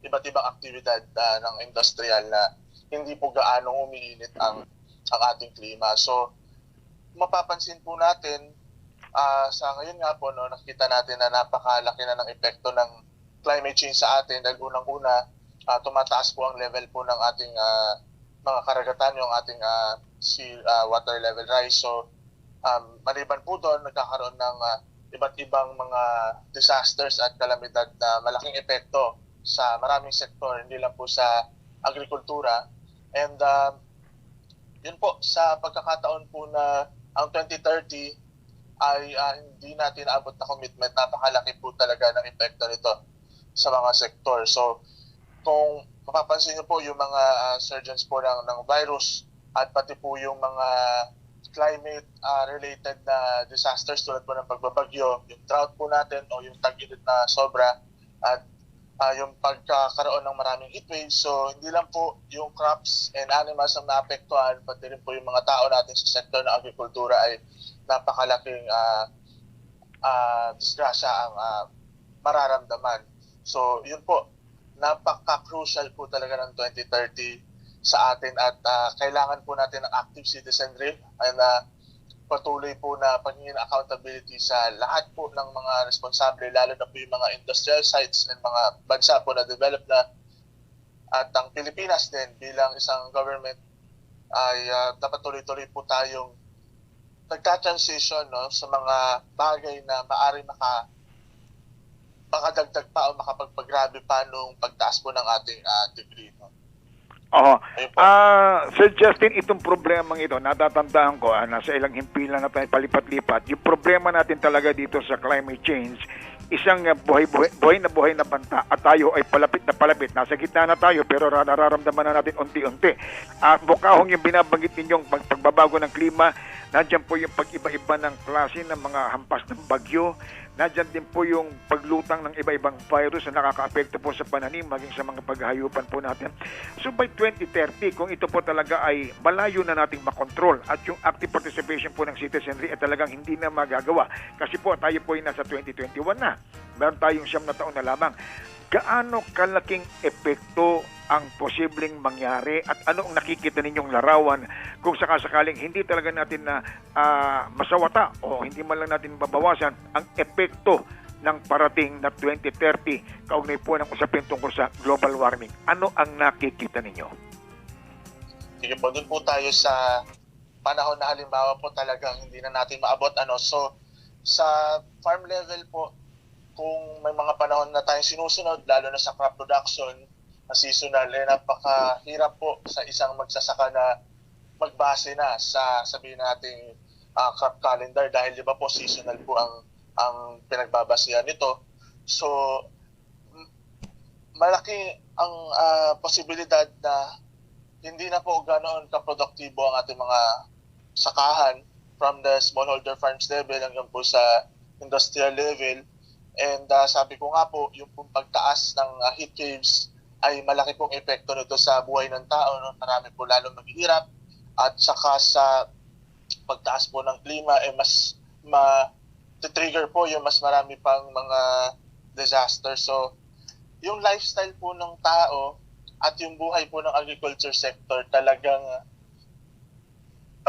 iba't ibang aktibidad ng industrial na hindi po gaano umiinit ang ating klima. So, mapapansin po natin sa ngayon nga po, nakita natin na napakalaki na ng epekto ng climate change sa atin dahil unang-una, tumataas po ang level po ng ating mga karagatan, yung ating sea water level rise. So, maliban po doon, nagkakaroon ng iba't ibang mga disasters at kalamidad na malaking epekto sa maraming sektor, hindi lang po sa agrikultura. And yun po, sa pagkakataon po na ang 2030 ay hindi natin abot na commitment, napakalaki po talaga ng epekto nito sa mga sektor. So, kung mapapansin niyo po yung mga surgeons po ng virus at pati po yung mga climate-related na disasters tulad po ng pagbabagyo, yung drought po natin o yung tag-init na sobra at yung pagkakaroon ng maraming heat waves. So, hindi lang po yung crops and animals ang naapektuhan, pati rin po yung mga tao natin sa sektor ng agrikultura ay napakalaking disgrasya ang mararamdaman. So, yun po, napaka-crucial po talaga ng 2030 sa atin at kailangan po natin ng active citizenry and patuloy po na pagiging accountability sa lahat po ng mga responsable, lalo na po yung mga industrial sites and mga bansa po na develop na. At ang Pilipinas din bilang isang government ay dapat tuloy-tuloy po tayong nagta-transition sa mga bagay na maaari makadagdag pa o makapagpagrabe pa nung pagtaas po ng ating degree. Sir Justin, itong problemang ito, natatandaan ko, nasa ilang himpilan na tayo palipat-lipat, yung problema natin talaga dito sa climate change, isang buhay na banta at tayo ay palapit na palapit. Nasa gitna na tayo pero nararamdaman na natin unti-unti. Mukha hong yung binabanggit ninyong pagbabago ng klima, nandiyan po yung pag-iba-iba ng klase ng mga hampas ng bagyo, nandiyan din po yung paglutang ng iba-ibang virus na nakaka-apekto po sa pananim, maging sa mga paghahayupan po natin. So by 2030, kung ito po talaga ay malayo na nating makontrol at yung active participation po ng citizenry ay talagang hindi na magagawa. Kasi po tayo po ay nasa 2021 na. Meron tayong 9 na taon na lamang. Gaano kalaking epekto ang posibleng mangyari at ano ang nakikita ninyong larawan kung sakasakaling hindi talaga natin na masawata o hindi man lang natin babawasan ang epekto ng parating na 2030 kaugnay po ng usapin tungkol sa global warming. Ano ang nakikita ninyo? Sige po, doon po tayo sa panahon na halimbawa po talagang hindi na natin maabot. So, sa farm level po, kung may mga panahon na tayong sinusunod, lalo na sa crop production, na seasonal, napakahirap po sa isang magsasaka na magbase na sa sabihin natin crop calendar dahil di ba po seasonal po ang pinagbabasihan nito. So malaki ang posibilidad na hindi na po ganoon kaproduktibo ang ating mga sakahan from the smallholder farms level hanggang po sa industrial level. And sabi ko nga po, yung pong pagtaas ng heat waves ay malaki pong epekto nito sa buhay ng tao. No? Marami po lalong maghihirap. At saka sa pagtaas po ng klima, mas trigger po yung mas marami pang mga disaster. So, yung lifestyle po ng tao at yung buhay po ng agriculture sector talagang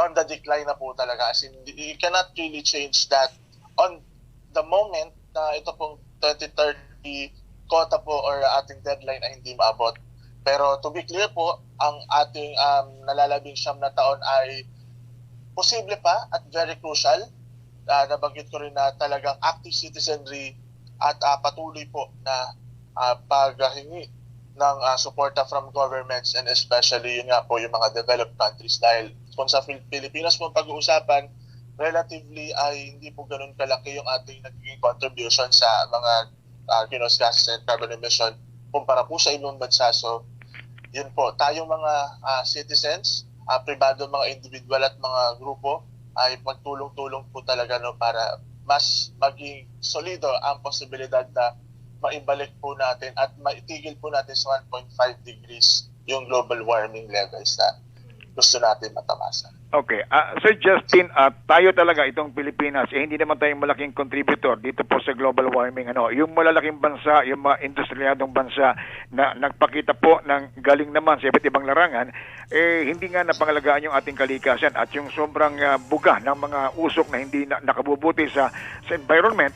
on the decline na po talaga. As in, you cannot really change that on the moment na ito pong 2030 quota po or ating deadline ay hindi maabot. Pero to be clear po, ang ating nalalabing 9 na taon ay posible pa at very crucial. Nabanggit ko rin na talagang active citizenry at patuloy po na paghingi ng suporta from governments and especially yun nga po yung mga developed countries dahil kung sa Pilipinas po pag-uusapan, relatively ay hindi po ganun kalaki yung ating nagiging contribution sa mga greenhouse gases and carbon emission kumpara po sa ibang bansa. So, yun po, tayong mga citizens, pribado, mga individual at mga grupo ay magtulong-tulong po talaga no, para mas maging solido ang posibilidad na maibalik po natin at maitigil po natin sa 1.5 degrees yung global warming levels na gusto natin matamasa. Okay. Sir Justin, tayo talaga itong Pilipinas, hindi naman tayong malaking contributor dito po sa global warming. Yung malalaking bansa, yung mga industriyadong bansa na nagpakita po ng galing naman sa iba't ibang larangan, hindi nga napangalagaan yung ating kalikasan at yung sobrang buga ng mga usok na hindi nakabubuti sa environment,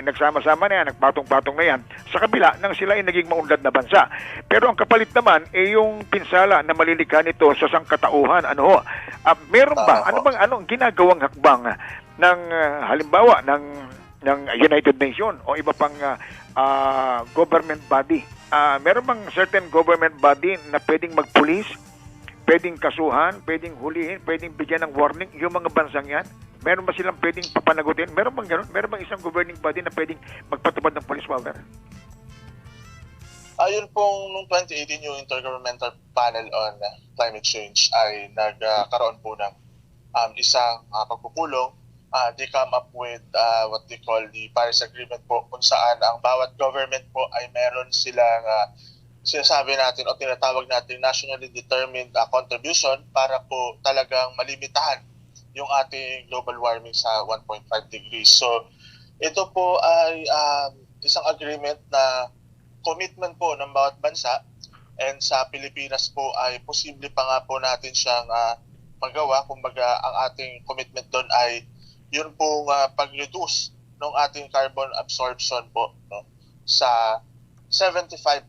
nagsama-sama na yan, nagpatong-patong na yan, sa kabila nang sila ay naging maunlad na bansa. Pero ang kapalit naman, yung pinsala na malilikha nito sa sangkatauhan, meron ba anong ginagawang hakbang ng halimbawa ng United Nations o iba pang government body? Meron bang certain government body na pwedeng magpulis, pwedeng kasuhan, pwedeng hulihin, pwedeng bigyan ng warning yung mga bansang yan? Meron ba silang pwedeng papanagutin? Meron bang gano'n? Meron bang isang governing body na pwedeng magpatupad ng police power? Ayun pong noong 2018 yung Intergovernmental Panel on Climate Change ay nagkaroon po ng isang pagpupulong. They come up with what they call the Paris Agreement po kung saan ang bawat government po ay meron silang sinasabi natin o tinatawag natin nationally determined contribution para po talagang malimitahan yung ating global warming sa 1.5 degrees. So ito po ay isang agreement na commitment po ng bawat bansa and sa Pilipinas po ay posible pa nga po natin siyang magawa. Kumbaga ang ating commitment doon ay yun pong pag-reduce ng ating carbon absorption po no, sa 75%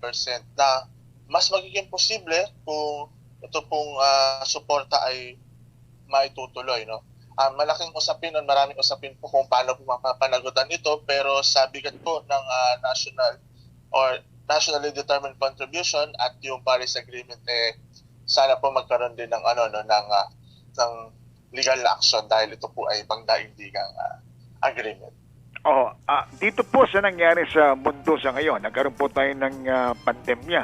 na mas magiging posible kung ito pong suporta ay maitutuloy. No? Malaking usapin, maraming usapin po kung paano po mapapanagutan ito pero sa bigat po ng national or nationally determined contribution at yung Paris Agreement sana po magkaroon din ng ng legal action dahil ito po ay pangdaigdigang agreement. Dito po sa nangyari sa mundo sa ngayon, nagkaroon po tayo ng pandemya.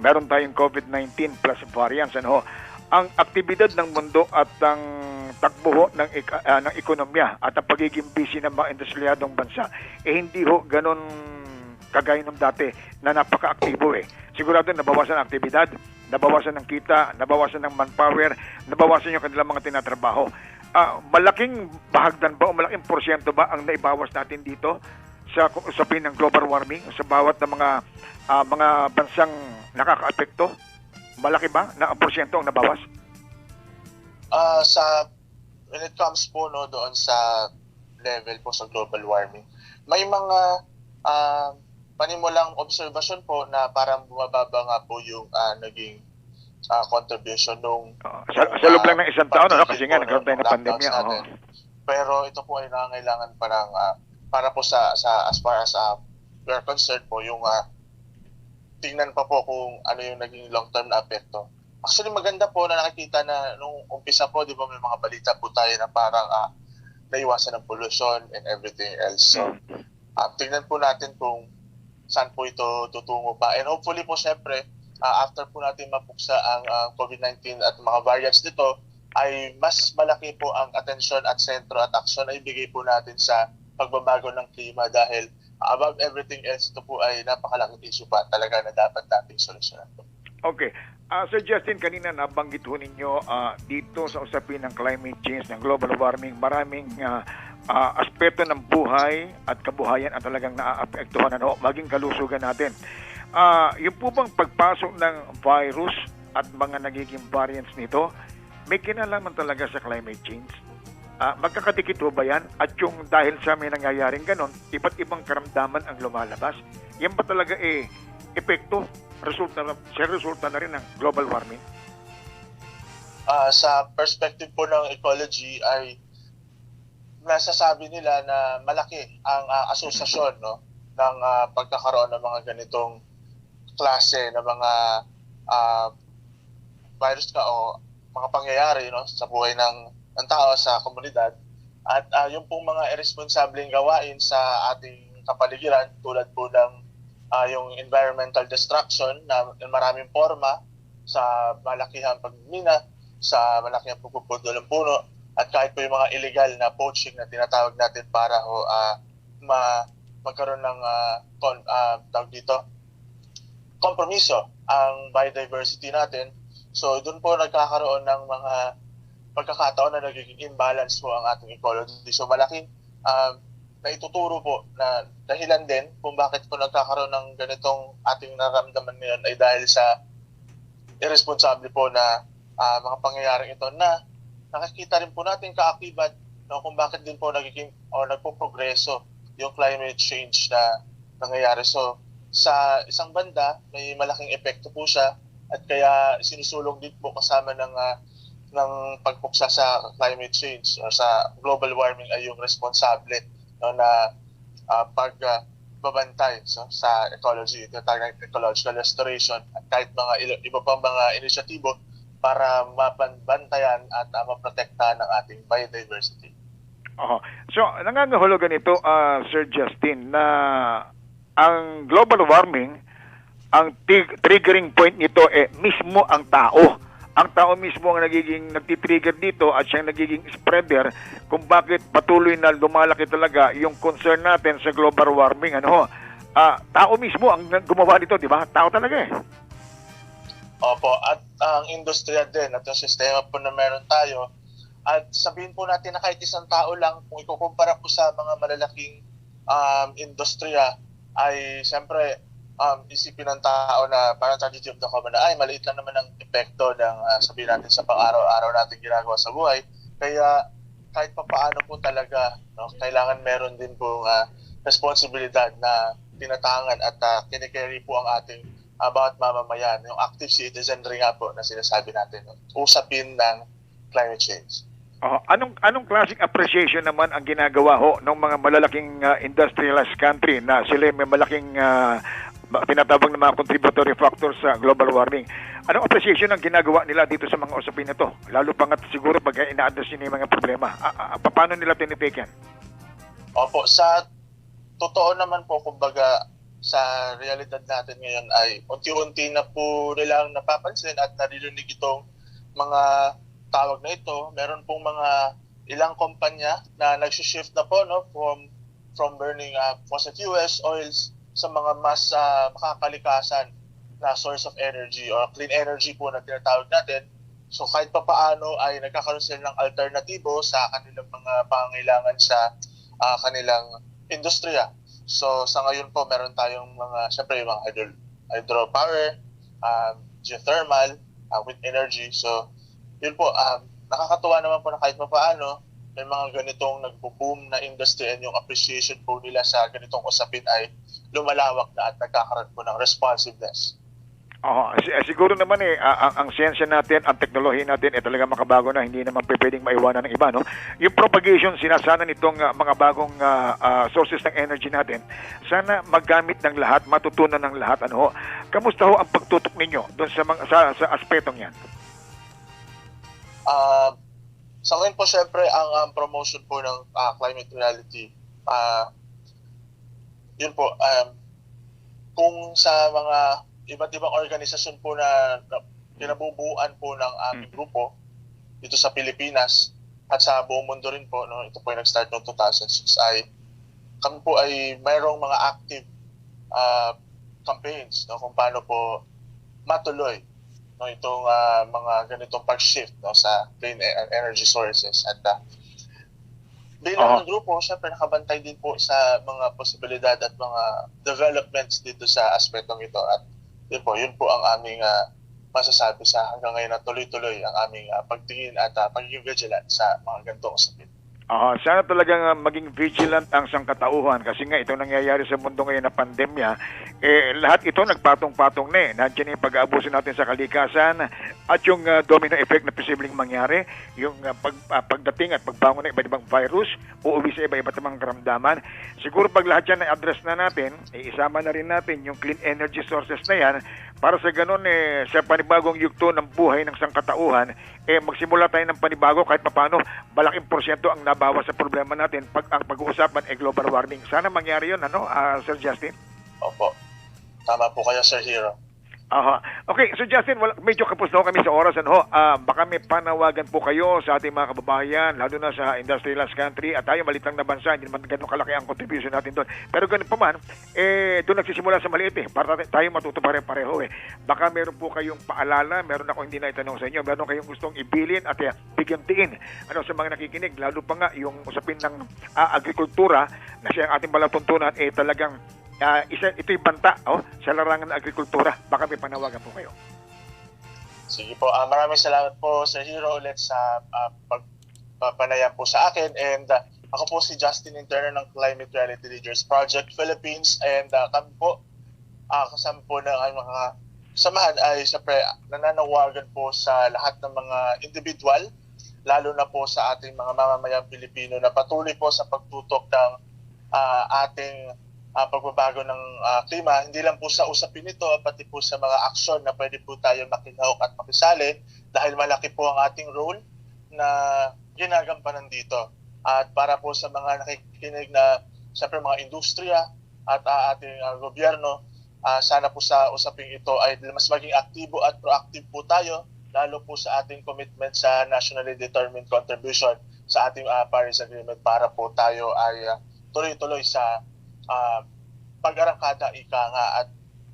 Meron tayong COVID-19 plus variants. Ang aktibidad ng mundo at ang takbo ng ekonomiya at ang pagiging busy ng mga industriyadong bansa hindi ho ganun kagaya ng dati na napaka-aktibo Sigurado nabawasan ang aktibidad, nabawasan ng kita, nabawasan ng manpower, nabawasan yung kanilang mga tinatrabaho. Malaking bahagdan ba o malaking porsyento ba ang naibawas natin dito sa usapin ng global warming sa bawat ng mga bansang nakaka-apekto? Malaki ba na ang porsyento ang nabawas? When it comes po doon sa level po sa global warming, may mga panimulang obserbasyon po na parang bumababa nga po yung naging contribution nung sa loob lang ng isang taon kasi nga nagkaroon tayo ng pandemya. Pero ito po ay nangangailangan parang para po sa as far as we are concerned po yung tingnan pa po kung ano yung naging long-term na apekto. Actually maganda po na nakikita na nung umpisa po, di ba may mga balita po tayo na parang naiwasan ng pollution and everything else. So, tingnan po natin kung saan po ito tutungo pa. And hopefully po, syempre, after po natin mapuksa ang COVID-19 at mga variants nito, ay mas malaki po ang atensyon at sentro at aksyon na ibigay po natin sa pagbabago ng klima dahil above everything else, ito po ay napakalaking issue pa talaga na dapat nating solusyonan po. Okay. Sir Justin, kanina nabanggit ho ninyo dito sa usapin ng climate change, ng global warming, maraming aspeto ng buhay at kabuhayan at talagang naaapektuhan maging kalusugan natin. Yung po bang pagpasok ng virus at mga nagiging variants nito, may kinalaman talaga sa climate change? Magkakadikit ho ba yan? At yung dahil sa may nangyayaring ganon, iba't ibang karamdaman ang lumalabas, yan ba talaga epekto, resulta na rin ng global warming? Sa perspective po ng ecology ay nasasabi nila na malaki ang asosasyon ng pagkakaroon ng mga ganitong klase ng mga virus o mga pangyayari sa buhay ng tao sa komunidad at yung pong mga irresponsableng gawain sa ating kapaligiran tulad po ng yung environmental destruction na maraming forma sa malakihang pagmina, sa malakihang pagpupudol ng puno at kahit po yung mga illegal na poaching na tinatawag natin para magkaroon ng tawag dito, kompromiso ang biodiversity natin. So doon po nagkakaroon ng mga pagkakataon na nagiging imbalance po ang ating ecology. So malaking na ituturo po na dahilan din kung bakit po nagkakaroon ng ganitong ating nararamdaman ngayon ay dahil sa irresponsible po na mga pangyayaring ito na nakikita rin po natin kaakibat kung bakit din po nagiging o nagpo-progreso yung climate change na nangyayari. So sa isang banda may malaking epekto po siya at kaya sinusulong din po kasama ng pagpuksa sa climate change o sa global warming ay yung responsable na pagbabantay sa ecology, tinatawag ng ecological restoration at kahit mga iba pang mga inisyatibo para mapanbantayan at maprotektahan ng ating biodiversity. So, nangangahulugan ito, Sir Justin, na ang global warming, ang triggering point nito mismo ang tao. Ang tao mismo ang nagtitrigger dito at siyang nagiging spreader kung bakit patuloy na lumalaki talaga yung concern natin sa global warming. Tao mismo ang gumawa nito, di ba? Tao talaga Opo, at ang industriya din at yung sistema po na meron tayo. At sabihin po natin na kahit isang tao lang, kung ikukumpara po sa mga malalaking industriya, ay siyempre isipin ng tao na parang tragedy of the common na ay maliit lang naman ang epekto ng sabihin natin sa pang-araw-araw natin ginagawa sa buhay. Kaya kahit pa paano po talaga kailangan meron din po responsibilidad na tinatangan at kinikerry po ang ating bawat mamamayan, yung active citizenry nga po na sinasabi natin, usapin ng climate change. Anong klaseng appreciation naman ang ginagawa ng mga malalaking industrialized country na sila may malaking tinatawag ng mga contributory factors sa global warming? Anong appreciation ang ginagawa nila dito sa mga usapin na to? Lalo pa nga siguro pag ina-address nila yung mga problema. Paano nila tinitikan? Opo, sa totoo naman po, kumbaga, sa realidad natin ngayon ay unti-unti na po nilang napapansin at naririnig itong mga tawag na ito. Meron pong mga ilang kumpanya na nag-shift na po from burning fossil fuels, oils, sa mga mas makakalikasan na source of energy or clean energy po na tinatawag natin. So kahit pa paano ay nagkakaroon sila ng alternatibo sa kanilang mga pangangailangan sa kanilang industriya. So sa ngayon po meron tayong syempre yung mga hydropower, geothermal, wind energy. So yun po, nakakatuwa naman po na kahit pa paano may mga ganitong nagbo-boom na industry and yung appreciation po nila sa ganitong usapin ay lumalawak na at nagkakaroon po ng responsiveness. Siguro naman ang siyensya natin, ang teknolohiya natin talaga makabago na, hindi naman pwedeng maiwanan ng iba, no? Yung propagation, sinasana nitong mga bagong sources ng energy natin, sana magamit ng lahat, matutunan ng lahat, Kamusta ho ang pagtutok ninyo doon sa aspetong yan? Sa akin po, syempre, ang promotion po ng climate reality, yun po, kung sa mga iba't ibang organisasyon po na pinabubuuan po ng aming grupo dito sa Pilipinas at sa buong mundo rin po, no, ito po ay nag-start noong 2006, kami po ay mayroong mga active campaigns, no, kung paano po matuloy, no, itong mga ganitong pag-shift, no, sa clean energy sources. At bilang ng grupo, syempre nakabantay din po sa mga posibilidad at mga developments dito sa aspetong ito. At yun po ang aming masasabi sa hanggang ngayon na tuloy-tuloy ang aming pagtingin at pagiging vigilant sa mga ganitong usapin. Sana talagang maging vigilant ang sangkatauhan kasi nga ito nangyayari sa mundo ngayon na pandemya, lahat ito nagpatong-patong na Nandiyan yung pag-aabuso natin sa kalikasan at yung domino effect na posibleng mangyari, yung pagdating at pagbangon ng iba't ibang virus, uuwi sa iba't ibang karamdaman. Siguro pag lahat yan na-address na natin, isama na rin natin yung clean energy sources na yan para sa ganun sa panibagong yugto ng buhay ng sangkatauhan, magsimula tayo ng panibago kahit papano malaking porsyento ang nabawas sa problema natin pag ang pag-uusapan global warming. Sana mangyari yun, Sir Justin? Opo. Tama po kayo, Sir Hero. Okay, so Justin, medyo kapos na kami sa oras. Baka may panawagan po kayo sa ating mga kababayan, lalo na sa industrialized country at tayo malitang na bansa, hindi naman ganun kalaki ang contribution natin doon. Pero ganun pa man, doon nagsisimula sa maliit para tayo matuto pareho. Baka meron po kayong paalala, meron ako hindi na itanong sa inyo, meron kayong gustong ibilin at bigyan tiin sa mga nakikinig, lalo pa nga yung usapin ng agrikultura na siya ang ating palatuntunan, talagang ito'y banta sa larangan ng agrikultura. Baka may panawagan po kayo. Sige po. Maraming salamat po, Sir Hero, ulit sa pagpapanayam po sa akin. And ako po si Justin Interno ng Climate Reality Leaders Project Philippines. And kami po, kasama po ng mga samahan ay siyempre nananawagan po sa lahat ng mga individual, lalo na po sa ating mga mamamayang Pilipino na patuloy po sa pagtutok ng ating pagbabago ng klima, hindi lang po sa usapin nito, pati po sa mga aksyon na pwede po tayo makinahok at makisali dahil malaki po ang ating role na ginagampanan dito. At para po sa mga nakikinig na siyempre mga industriya at ating gobyerno, sana po sa usaping ito ay mas maging aktibo at proactive po tayo, lalo po sa ating commitment sa nationally determined contribution sa ating Paris Agreement para po tayo ay tuloy-tuloy sa pag-arangkada at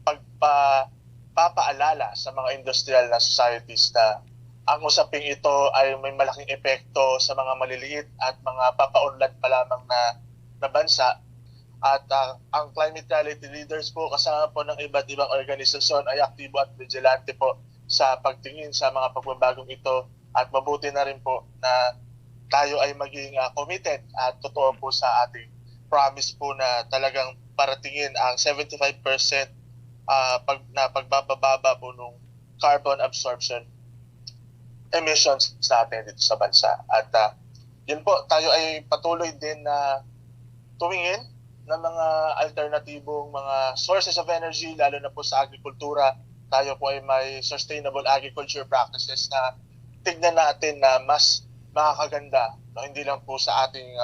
pagpapaalala sa mga industrial na societies na ang usaping ito ay may malaking epekto sa mga maliliit at mga papaunlad pa lamang na bansa. At ang climate reality leaders po kasama po ng iba't ibang organisasyon ay aktibo at vigilante po sa pagtingin sa mga pagbabagong ito at mabuti na rin po na tayo ay maging committed at totoo po sa ating promise po na talagang paratingin ang 75% na pagbababa po ng carbon absorption emissions natin dito sa bansa. At yun po, tayo ay patuloy din na tumingin ng mga alternatibong mga sources of energy, lalo na po sa agrikultura. Tayo po ay may sustainable agriculture practices na tignan natin na mas makakaganda, hindi lang po sa ating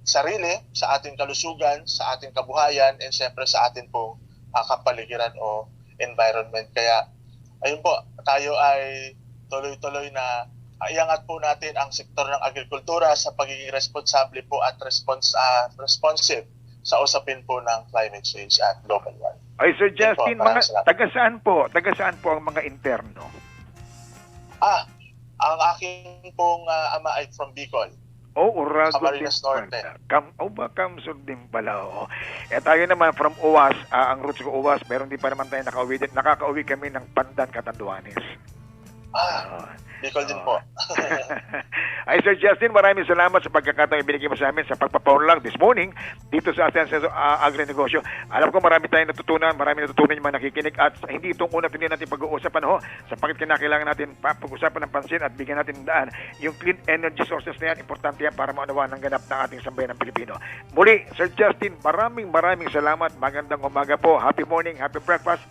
sarili, sa ating kalusugan, sa ating kabuhayan, and syempre sa ating pong kapaligiran o environment. Kaya, ayun po, tayo ay tuloy-tuloy na iangat po natin ang sektor ng agrikultura sa pagiging responsable po at responsive sa usapin po ng climate change at global warming. Ay, Sir Justin, taga-saan po ang mga interno? Ang aking pong ama ay from Bicol. Camarines Norte. Kamsur din pala. Tayo naman from UWAS, ang roots ko UWAS, meron din pa naman tayo nakauwi din. Nakakauwi kami ng Pandan, Catanduanes. Bicol din po. Ay, Sir Justin, maraming salamat sa pagkakataong ibinigay mo sa amin sa pagpapaunlak this morning dito sa Ascenso Agri-Negosyo. Alam ko marami tayong natutunan, yung mga nakikinig at hindi itong unang hindi natin pag-uusapan sapagkat kinakailangan natin pag-usapan ng pansin at bigyan natin daan yung clean energy sources na yan. Importante yan para maunawaan ang ganap ng ating sambayan ng Pilipino. Muli, Sir Justin, maraming salamat. Magandang umaga po. Happy morning, happy breakfast.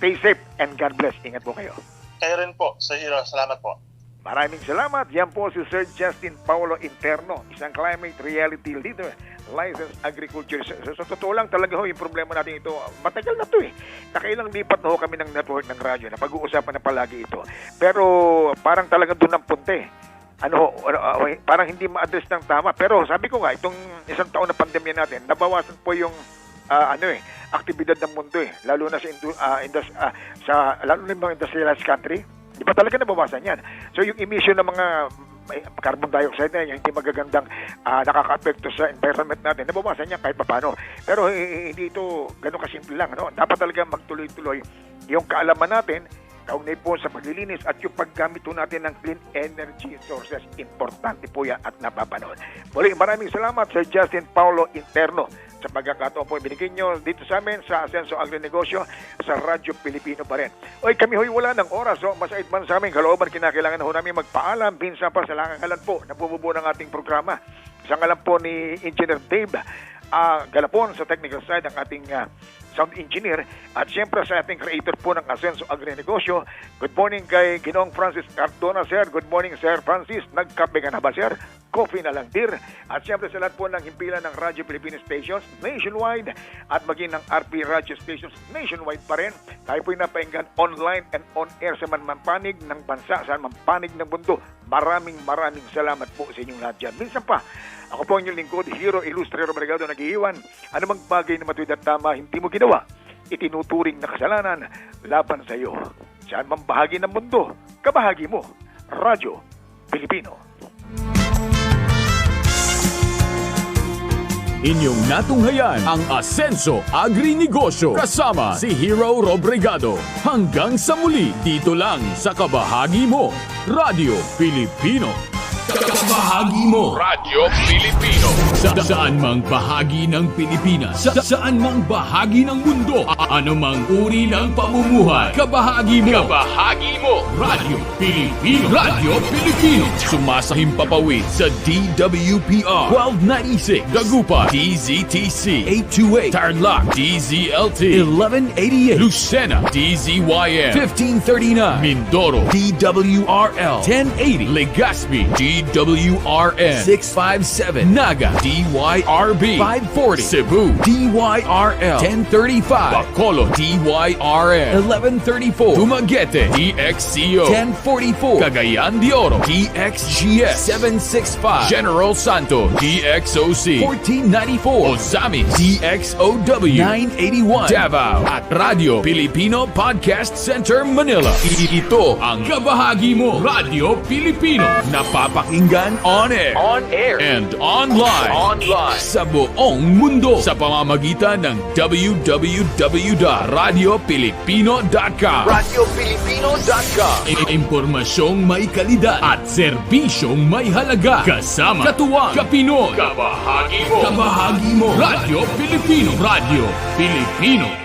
Stay safe and God bless. Ingat po kayo. Kayo rin po, Sir Hero. Salamat po. Maraming salamat. Yan po si Sir Justin Paulo Interno, isang climate reality leader, licensed agriculture. Sa totoo lang talaga ho, yung problema natin ito, matagal na to eh. Nakailang lipat na ho kami ng network ng radyo na pag-uusapan na palagi ito. Pero parang talagang doon ang punte. Parang hindi ma-address ng tama. Pero sabi ko nga, itong isang taon na pandemya natin, nabawasan po yung aktibidad ng mundo eh. Lalo na lalo na mga industrialized country. Di ba talaga nabawasan yan? So yung emission ng mga carbon dioxide na yan, hindi magagandang nakaka-apekto sa environment natin, nabawasan yan kahit paano. Pero hindi ito ganun kasimple lang. Ano? Dapat talaga magtuloy-tuloy yung kaalaman natin kaugnay po sa paglilinis at yung paggamit po natin ng clean energy sources. Importante po yan at napapanahon. Muli, maraming salamat Sir Justin Paulo Interno sa pagkakataon po binigay nyo dito sa amin sa Asenso Agrinegosyo sa Radyo Pilipino pa rin. Oy, kami ho'y wala ng oras. Masait man sa aming kalooban, kinakailangan ho namin magpaalam. Pinsan pa sa langangalan po na bumubuo ng ating programa. Sa ngalan po ni Engineer Dave Galapon sa technical side, ang ating sound engineer, at siyempre sa ating creator po ng Asenso Agrinegosyo. Good morning kay Ginoong Francis Cardona, sir. Good morning, Sir Francis. Nagkape ka na ba, sir? Coffee na lang, dear. At siyempre sa lahat po ng himpilan ng Radyo Philippine Stations nationwide at maging ng RP Radio Stations nationwide pa rin. Tayo po'y napainggan online and on air sa manpanig ng bansa, sa manpanig ng mundo. Maraming salamat po sa inyong lahat dyan. Minsan pa, ako po ang inyong lingkod, Hero Illustrator Marigado, nag-iiwan. Anumang bagay na matuwid at tama, hindi mo ginawa, itinuturing na kasalanan laban sa iyo. Saan mang bahagi ng mundo, kabahagi mo. Radyo Pilipino. Inyong natunghayan ang Asenso Agrinegosyo kasama si Hero Robregado. Hanggang sa muli, dito lang sa kabahagi mo, Radyo Pilipino. Kabahagi mo, Radyo Pilipino. Saan mang bahagi ng Pilipinas, saan mang bahagi ng mundo, anumang uri ng pamumuhay, kabahagi mo. Kabahagi mo, Radyo Pilipino. Radyo Pilipino. Sumasahim papawid sa DWPR 1296, Dagupan, DZTC 828, Tarlac, DZLT 1188, Lucena, DZYN 1539, Mindoro, DWRL 1080, Legazpi, DWRN 657, Naga, DYRB 540, Cebu, DYRL 1035, Bacolod, DYRN 1134, Dumaguete, DXCO 1044, Cagayan de Oro, DXGS 765, General Santo, DXOC 1494, Ozamis, DXOW 981, Davao, at Radio Filipino Podcast Center, Manila. Ito ang kabahagi mo, Radio Filipino, napapakinggan on air and online sa buong mundo sa pamamagitan ng www.radiopilipino.com. RadyoPilipino.com. Impormasyong may kalidad at serbisyong may halaga. Kasama, katuwang, kapinoy. Kabahagi mo. Kabahagi mo. Radyo Pilipino. Radyo Pilipino.